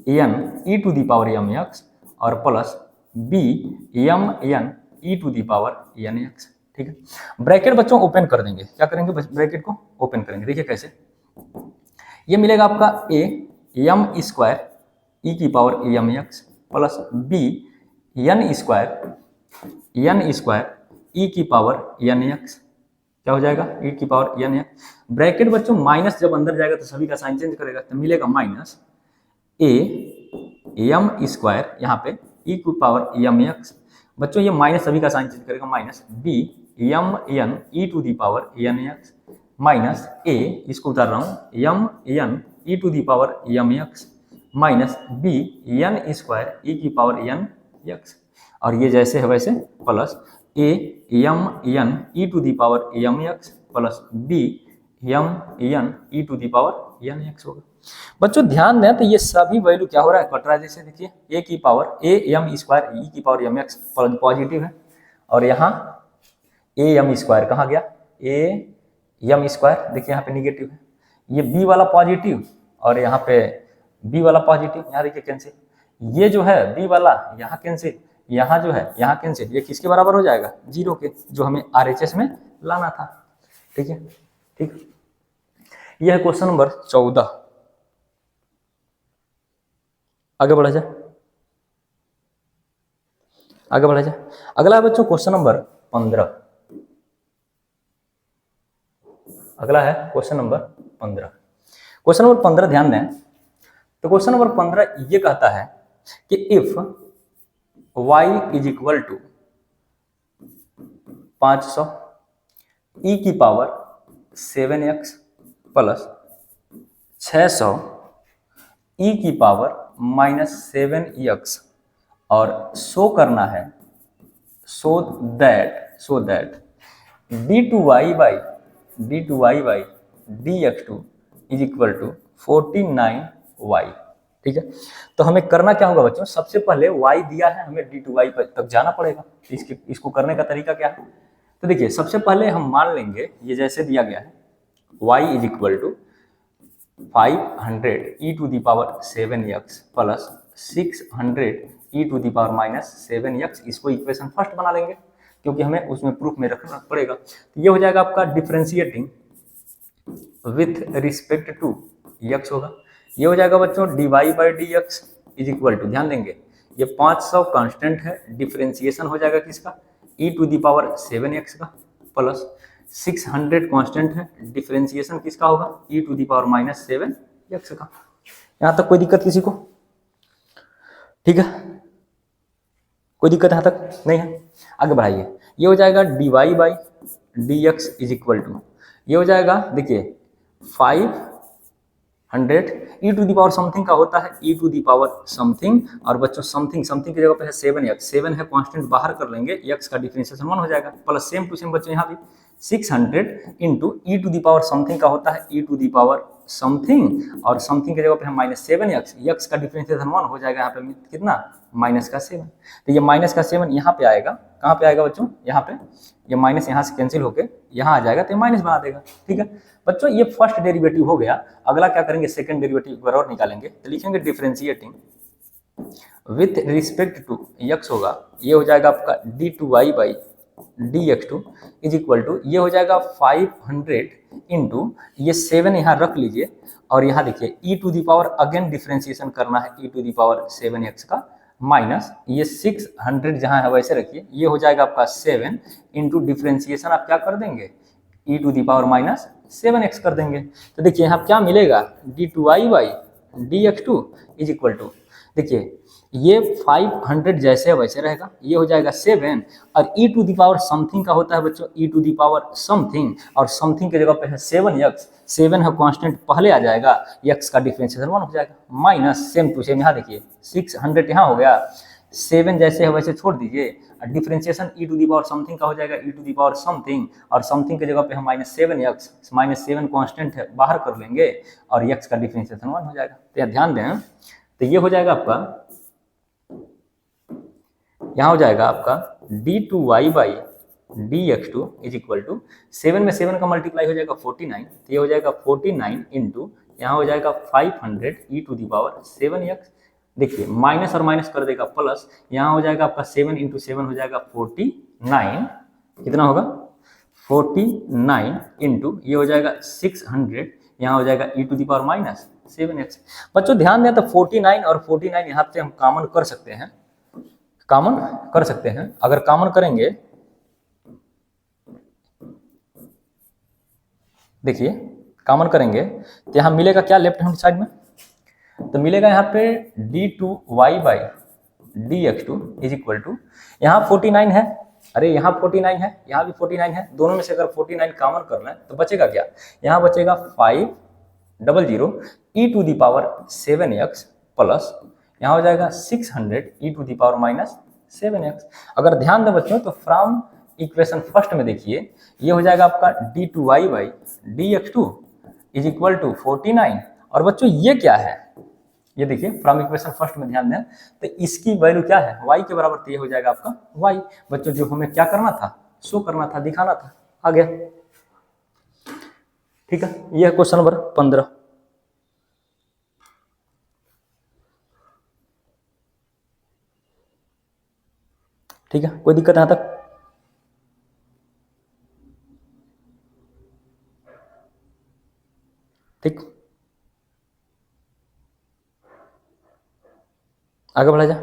n e to the power m x और plus b m n e to the power n x. ठीक है, ब्रैकेट बच्चों ओपन कर देंगे, क्या करेंगे, ब्रैकेट को ओपन करेंगे। देखिए कैसे, ये मिलेगा आपका a m स्क्वायर ई की power m x plus b n square e की पावर एन एक्स, क्या हो जाएगा, ई की पावर एन एक्स। ब्रैकेट बच्चों माइनस जब अंदर जाएगा तो सभी का साइन चेंज करेगा, तो मिलेगा माइनस a m स्क्वायर यहाँ पे ई की पावर एम एक्स, बच्चों ये माइनस सभी का साइन चेंज करेगा, minus b m n e to the power n x minus a, इसको उतार रहा हूँ, m n e to the power m x minus b n square e की पावर एन एक्स, और ये जैसे है वैसे plus a m n e to the power m x plus b m n e to the power n x होगा। बच्चों ध्यान दें तो ये सभी वैल्यू क्या हो रहा है, कट रहा है। जैसे देखिए a की power a m square e की पावर एम एक्स पॉजिटिव है, और यहाँ a m स्क्वायर कहाँ गया, a m स्क्वायर देखिए यहाँ पे निगेटिव है, ये b वाला पॉजिटिव और यहाँ पे b वाला पॉजिटिव, यहाँ देखिए कैंसिल, ये जो है b वाला यहाँ कैंसिल, यहाँ जो है यहाँ कैंसिल, ये किसके बराबर हो जाएगा, 0 के, जो हमें RHS में लाना था। ठीक है, ठीक, यह है क्वेश्चन नंबर 14। आगे बढ़ा जाए, आगे बढ़ा जाए। अगला है बच्चों क्वेश्चन नंबर 15। अगला है क्वेश्चन नंबर 15। क्वेश्चन नंबर 15 ध्यान दें, तो क्वेश्चन नंबर 15 ये कहता है कि if y is equal to 500 e की पावर 7x प्लस 600 ई की पावर -7x और शो करना है so that d2y by dx2 is equal to 49y। ठीक है, तो हमें करना क्या होगा बच्चों, सबसे पहले y दिया है, हमें d2y तक जाना पड़ेगा। इसको करने का तरीका क्या है, तो देखिए सबसे पहले हम मान लेंगे ये जैसे दिया गया है y is equal to 500 e to the power 7x plus 600 e to the power -7x। इसको इक्वेशन फर्स्ट बना लेंगे क्योंकि हमें उसमें प्रूफ में रखना पड़ेगा। तो ये हो जाएगा आपका differentiating with respect to x होगा। ये हो जाएगा बच्चों dy by D x is equal to, ध्यान देंगे ये 500 कांस्टेंट है, डिफरेंशिएशन हो जाएगा किसका, e to the power 7x का, प्लस 600 कांस्टेंट है, डिफरेंशिएशन किसका होगा, e to the power -7x का। यहां तक कोई दिक्कत किसी को, ठीक है, कोई दिक्कत यहां तक नहीं है, आगे बढ़ाइए। ये हो जाएगा dy by D x is equal to, ये हो जाएगा देखिए 500 e to the power something का होता है e to the power something, और बच्चों समथिंग की जगह पे है 7x, 7 है कांस्टेंट, बाहर कर लेंगे, x का डिफरेंशिएशन 1 हो जाएगा, प्लस सेम टू सेम बच्चों यहाँ भी 600 into e to the power something का होता है e to the power something, और समथिंग की जगह पे है -7x, x का डिफरेंशिएशन 1 हो जाएगा यहाँ पे कितना, -7। तो ये -7 यहाँ पे आएगा, कहाँ पे आएगा बच्चों, यहाँ पे, ये माइनस यहाँ से कैंसिल होके यहाँ आ जाएगा, तो ये माइनस बना देगा। ठीक है बच्चों, ये फर्स्ट डेरिवेटिव हो गया। अगला क्या करेंगे, सेकंड डेरिवेटिव एक बार और निकालेंगे, तो लिखेंगे differentiating with respect to x होगा, ये हो जाएगा आपका d2y by dx2 is equal to, ये हो जाएगा 500 इंटू ये 7 यहाँ रख लीजिए, और यहाँ देखिए e to the power again differentiation करना है e to the power 7x का, माइनस ये 600 जहाँ है वैसे रखिए, ये हो जाएगा आपका 7 इंटू डिफरेंशिएशन आप क्या कर देंगे e to the power -7x कर देंगे। तो देखिए यहाँ क्या मिलेगा, d2y by dx2 is equal to, देखिए ये 500 जैसे वैसे रहेगा, ये हो जाएगा 7, और e to the power something का होता है बच्चों e to the power something, और समथिंग की जगह पे है 7x, 7 है कांस्टेंट, पहले आ जाएगा, x का डिफरेंशिएशन 1 हो जाएगा, माइनस सेम टू सेम यहाँ देखिए 600 यहाँ हो गया, 7 जैसे है वैसे छोड़ दीजिए, differentiation e to the power something का हो जाएगा e to the power something, और समथिंग की जगह पे है -7x, -7 कांस्टेंट है, बाहर कर लेंगे, और x का डिफरेंशिएशन 1 हो जाएगा। तो यहाँ ध्यान दें, तो ये हो जाएगा आपका, यहाँ हो जाएगा आपका d2y by dx2 is equal to, 7 में 7 का मल्टीप्लाई हो जाएगा 49, तो ये हो जाएगा 49 इंटू यहाँ हो जाएगा 500 e to the power 7x, देखिए माइनस और माइनस कर देगा प्लस, यहाँ हो जाएगा आपका 7 इंटू 7 हो जाएगा 49, कितना होगा 49 इंटू ये हो जाएगा 600, यहाँ हो जाएगा e to the power -7x। बच्चों ध्यान दें, तो 49 और 49 यहाँ से हम कॉमन कर सकते हैं, अगर कॉमन करेंगे, देखिए कॉमन करेंगे तो यहाँ मिलेगा क्या लेफ्ट हैंड साइड में, तो मिलेगा यहाँ पे d2y by dx2 is equal to, यहाँ 49 है, अरे यहाँ 49 है, यहाँ भी 49 है, दोनों में से अगर 49 कॉमन करना है तो बचेगा क्या, यहाँ बचेगा 500 e to the power 7x plus यहाँ हो जाएगा 600 e to the power -7x। अगर ध्यान दें बच्चों, तो फ्रॉम इक्वेशन फर्स्ट में देखिए, ये हो जाएगा आपका d2y by dx2 is equal to 49, और बच्चों ये क्या है, ये देखिए फ्रॉम इक्वेशन फर्स्ट में ध्यान दें, तो इसकी वैल्यू क्या है, y के बराबर, तो ये हो जाएगा आपका y। बच्चों जो हमें क्या करना था, शो करना था, दिखाना था, आ गया। ठीक है, ये है क्वेश्चन नंबर 15। ठीक है, कोई दिक्कत यहाँ तक, ठीक, आगे बढ़ा जा।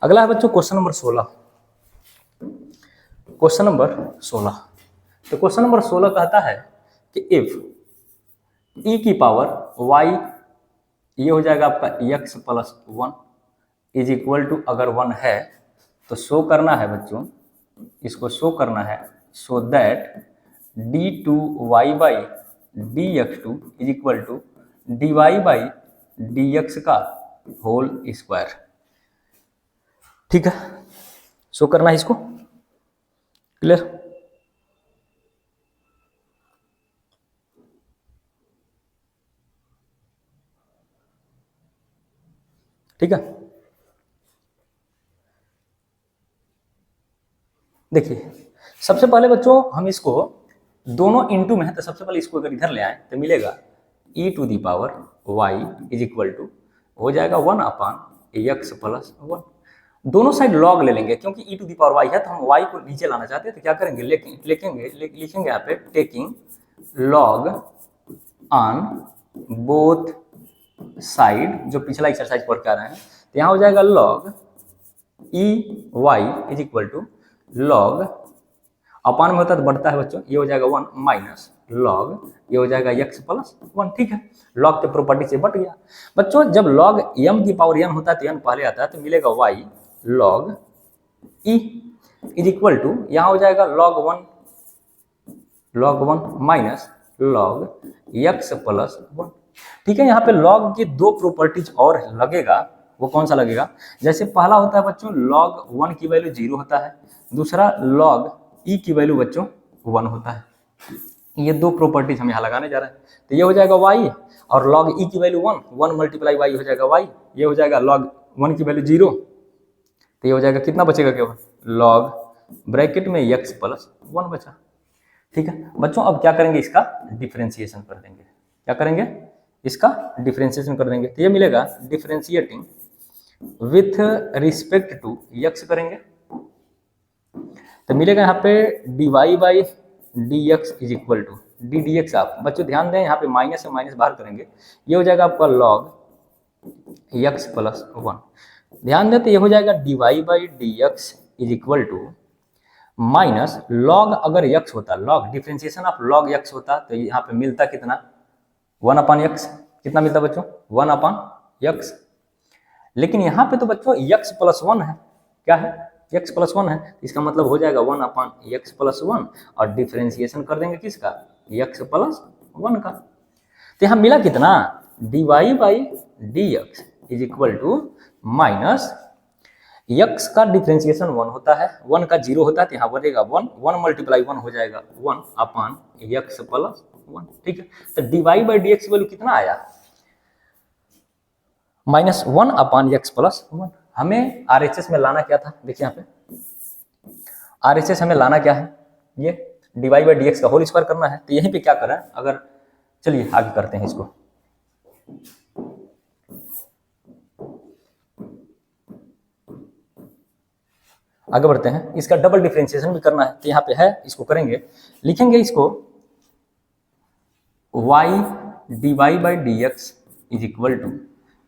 अगला है बच्चों क्वेश्चन नंबर 16। क्वेश्चन नंबर 16, तो क्वेश्चन नंबर 16 कहता है कि इफ e की पावर y, ये हो जाएगा आपका x plus 1 is equal to, अगर 1 है तो शो करना है बच्चों, इसको शो करना है, so that d2y by dx2 is equal to dy by dx का होल स्क्वायर। ठीक है, शो करना है इसको, क्लियर। ठीक है, देखिए सबसे पहले बच्चों हम इसको दोनों इंटू में है, तो सबसे पहले इसको अगर इधर ले आए तो मिलेगा e to the power y is equal to हो जाएगा 1 अपान एक्स प्लस 1। दोनों साइड लॉग ले लेंगे, क्योंकि e to the power y है तो हम y को नीचे लाना चाहते हैं, तो क्या करेंगे लिखेंगे यहाँ पे taking log on both side, जो पिछला एक्सरसाइज पढ़ के आ रहे हैं, तो यहाँ हो जाएगा log e y is equal to log, अपान में होता है तो बढ़ता है बच्चों, ये हो जाएगा 1 माइनस लॉग, ये हो जाएगा x प्लस 1। ठीक है, लॉग के प्रॉपर्टी से बढ़ गया बच्चों। जब लॉग m की पावर n होता है तो n पहले आता है, तो मिलेगा y log e is equal to यहाँ हो जाएगा log 1 minus log x plus 1। ठीक है, यहाँ पे लॉग की दो प्रॉपर्टीज और लगेगा, वो कौन सा लगेगा, जैसे पहला होता है बच्चों लॉग 1 की वैल्यू 0 होता है, दूसरा लॉग e की वैल्यू बच्चों 1 होता है। ये दो प्रॉपर्टीज हम यहाँ लगाने जा रहे हैं, तो ये हो जाएगा y और log e की वैल्यू 1 मल्टीप्लाई y हो जाएगा y, ये हो जाएगा log 1 की वैल्यू 0, तो ये हो जाएगा कितना बचेगा केवल log ब्रैकेट में x प्लस 1 बचा। ठीक है बच्चों, अब क्या करेंगे, इसका डिफरेंशिएशन कर देंगे। क्या करेंगे, इसका डिफरेंशिएशन कर देंगे, तो ये मिलेगा differentiating with respect to x करेंगे, तो मिलेगा यहाँ पे dy by dx is equal to D D x. आप बच्चों ध्यान दें, यहाँ पे माइनस से माइनस बाहर करेंगे, ये हो जाएगा आपका log x प्लस 1। ध्यान दें तो ये हो जाएगा dy by dx is equal to minus log, अगर x होता, log differentiation of log x होता तो यहाँ पे मिलता कितना 1 अपान x, कितना मिलता बच्चों 1 अपान x, लेकिन यहाँ पे तो बच्चों x प्लस 1 है, क्या है x प्लस 1 है, इसका मतलब हो जाएगा 1 अपान x प्लस 1 और डिफरेंशिएशन कर देंगे किसका x प्लस 1 का, तो यहाँ मिला कितना dy by dx is equal to minus x का डिफरेंशिएशन 1 होता है, 1 का 0 होता है, तो यहाँ बढ़ेगा 1 मल्टीप्लाई 1 हो जाएगा 1 अपान x प्लस 1। ठीक है, तो dy बाई dx वैल्यू कितना आया माइनस 1 अपान x प्लस 1। हमें RHS में लाना क्या था, देखिए यहाँ पे RHS हमें लाना क्या है, ये dy बाई dx का होल स्क्वायर करना है, तो यहीं पे क्या करें, अगर चलिए आगे करते हैं इसको। आगे बढ़ते हैं, इसका डबल डिफरेंशिएशन भी करना है, तो यहाँ पे है, इसको करेंगे, लिखेंगे इसको y dy by dx is equal to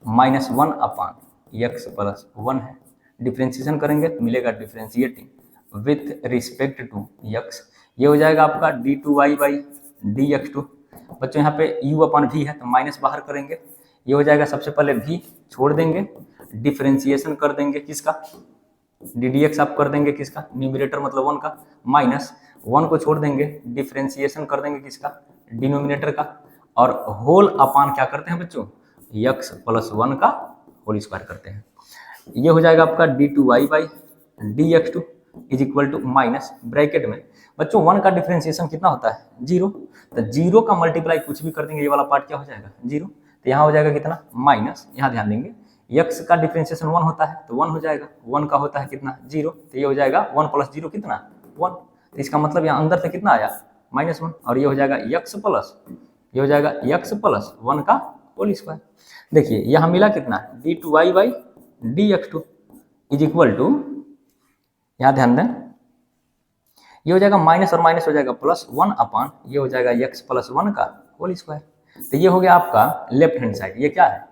minus 1 upon x plus 1 है, डिफरेंशिएशन करेंगे तो मिलेगा differentiating with respect to x, ये हो जाएगा आपका d2y बाई dx2। बच्चों यहाँ पे u अपान v है तो माइनस बाहर करेंगे, ये हो जाएगा, सबसे पहले v छोड़ देंगे, डिफरेंशिएशन कर देंगे किसका ddx आप कर देंगे किसका न्यूमरेटर मतलब 1 का, माइनस 1 को छोड़ देंगे, डिफरेंशिएशन कर देंगे किसका डिनोमिनेटर का, और होल अपान क्या करते हैं बच्चों x प्लस 1 का होल स्क्वायर करते हैं, ये हो जाएगा आपका d2y by dx2 is equal to minus bracket में बच्चों 1 का डिफरेंशिएशन कितना होता है 0, तो 0 का मल्टीप्लाई कुछ भी कर देंगे, ये वाला पार्ट क्या हो जाएगा 0, तो यहाँ हो जाएगा कितना माइनस, यहाँ ध्यान देंगे x का डिफरेंशिएशन 1 होता है तो 1 हो जाएगा, 1 का होता है कितना 0, तो ये हो जाएगा 1 प्लस 0 कितना 1, तो इसका मतलब यहाँ अंदर से कितना आया -1, और ये हो जाएगा x प्लस, ये हो जाएगा x प्लस 1 का होल स्क्वायर। देखिए यहाँ मिला कितना d2y by dx2 is equal to, यहाँ ध्यान दें, ये हो जाएगा माइनस और माइनस हो जाएगा प्लस 1 अपान, ये हो जाएगा x प्लस 1 का होल स्क्वायर, तो ये हो गया आपका लेफ्ट हैंड साइड, ये क्या है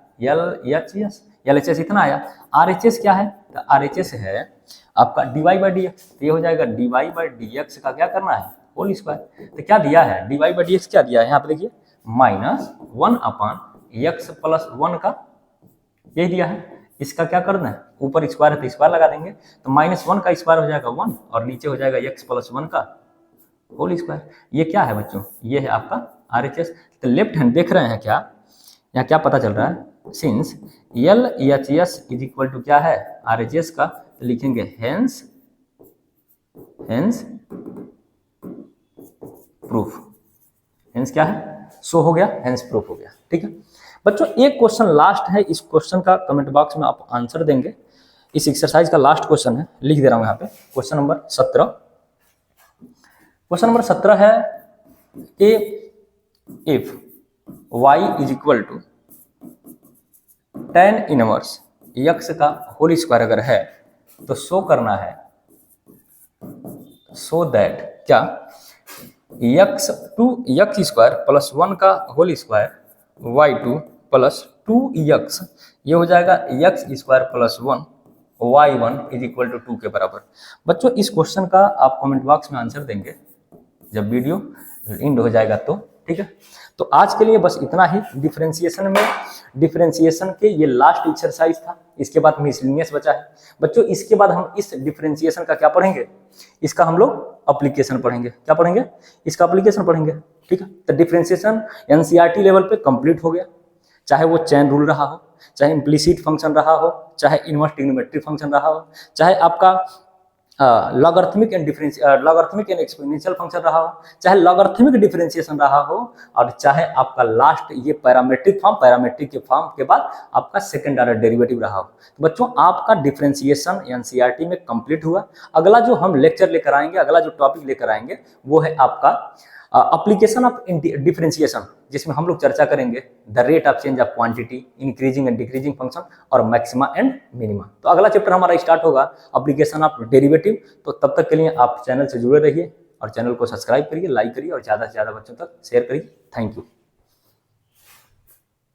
LHS इतना आया। RHS क्या है, तो RHS है आपका dy बाई dx, तो ये हो जाएगा dy बाई dx का क्या करना है होल स्क्वायर, तो क्या दिया है dy बाई dx क्या दिया है यहाँ पे देखिए -1 अपान x प्लस 1 का, यही दिया है, इसका क्या करना है ऊपर स्क्वायर है तो स्क्वायर लगा देंगे, तो -1 का स्क्वायर हो जाएगा 1 और नीचे हो जाएगा x प्लस 1 का होल स्क्वायर। ये क्या है बच्चों, ये है आपका RHS। तो लेफ्ट हैंड देख रहे हैं क्या, यहाँ क्या पता चल रहा है, since L H S is equal to क्या है, आर एच एस का, तो लिखेंगे हेंस प्रूफ। हेंस क्या है, सो हो गया, हेंस प्रूफ हो गया। ठीक है बच्चों, एक क्वेश्चन लास्ट है, इस क्वेश्चन का कमेंट बॉक्स में आप आंसर देंगे। इस एक्सरसाइज का लास्ट क्वेश्चन है, लिख दे रहा हूं यहाँ पे, क्वेश्चन नंबर 17। क्वेश्चन नंबर 17 है कि if y is equal to tan inverse x का होल स्क्वायर अगर है, तो शो करना है, सो दैट क्या, x two x square plus 1 का whole square y2 plus 2x, ये हो जाएगा x square plus 1 y1 is equal to 2 के बराबर। बच्चों इस क्वेश्चन का आप कमेंट बॉक्स में आंसर देंगे जब वीडियो एंड हो जाएगा तो। ठीक है, तो आज के लिए बस इतना ही। डिफरेंशिएशन के ये लास्ट एक्सरसाइज था, इसके बाद मिसलिनियस बचा है। बच्चों इसके बाद हम इस डिफरेंशिएशन का क्या पढ़ेंगे, इसका हम लोग एप्लीकेशन पढ़ेंगे। क्या पढ़ेंगे, इसका एप्लीकेशन पढ़ेंगे। ठीक है, तो डिफरेंशिएशन एनसीईआरटी लेवल पे कंप्लीट हो गया, चाहे वो चेन रूल रहा हो, चाहे इम्प्लिसिट फंक्शन रहा हो, चाहे इनवर्स ट्रिग्नोमेट्रिक फंक्शन रहा हो, चाहे आपका लॉगरिथमिक एंड एक्सपोनेंशियल फंक्शन रहा हो, चाहे लॉगरिथमिक डिफरेंशिएशन रहा हो, और चाहे आपका लास्ट ये पैरामेट्रिक के फॉर्म के बाद आपका सेकंड ऑर्डर डेरिवेटिव रहा हो। तो बच्चों आपका डिफरेंशिएशन एनसीईआरटी में कंप्लीट हुआ। अगला जो हम लेक्चर लेकर आएंगे, अगला जो टॉपिक लेकर आएंगे वो है आपका एप्लीकेशन ऑफ डिफरेंशिएशन, जिसमें हम लोग चर्चा करेंगे the rate of change of quantity, increasing and decreasing function और मैक्सिमा एंड मिनिमा। तो अगला चैप्टर हमारा स्टार्ट होगा एप्लीकेशन ऑफ डेरिवेटिव। तो तब तक के लिए आप चैनल से जुड़े रहिए और चैनल को सब्सक्राइब करिए, लाइक करिए और ज़्यादा से ज़्यादा बच्चों तक शेयर करिए। Thank you.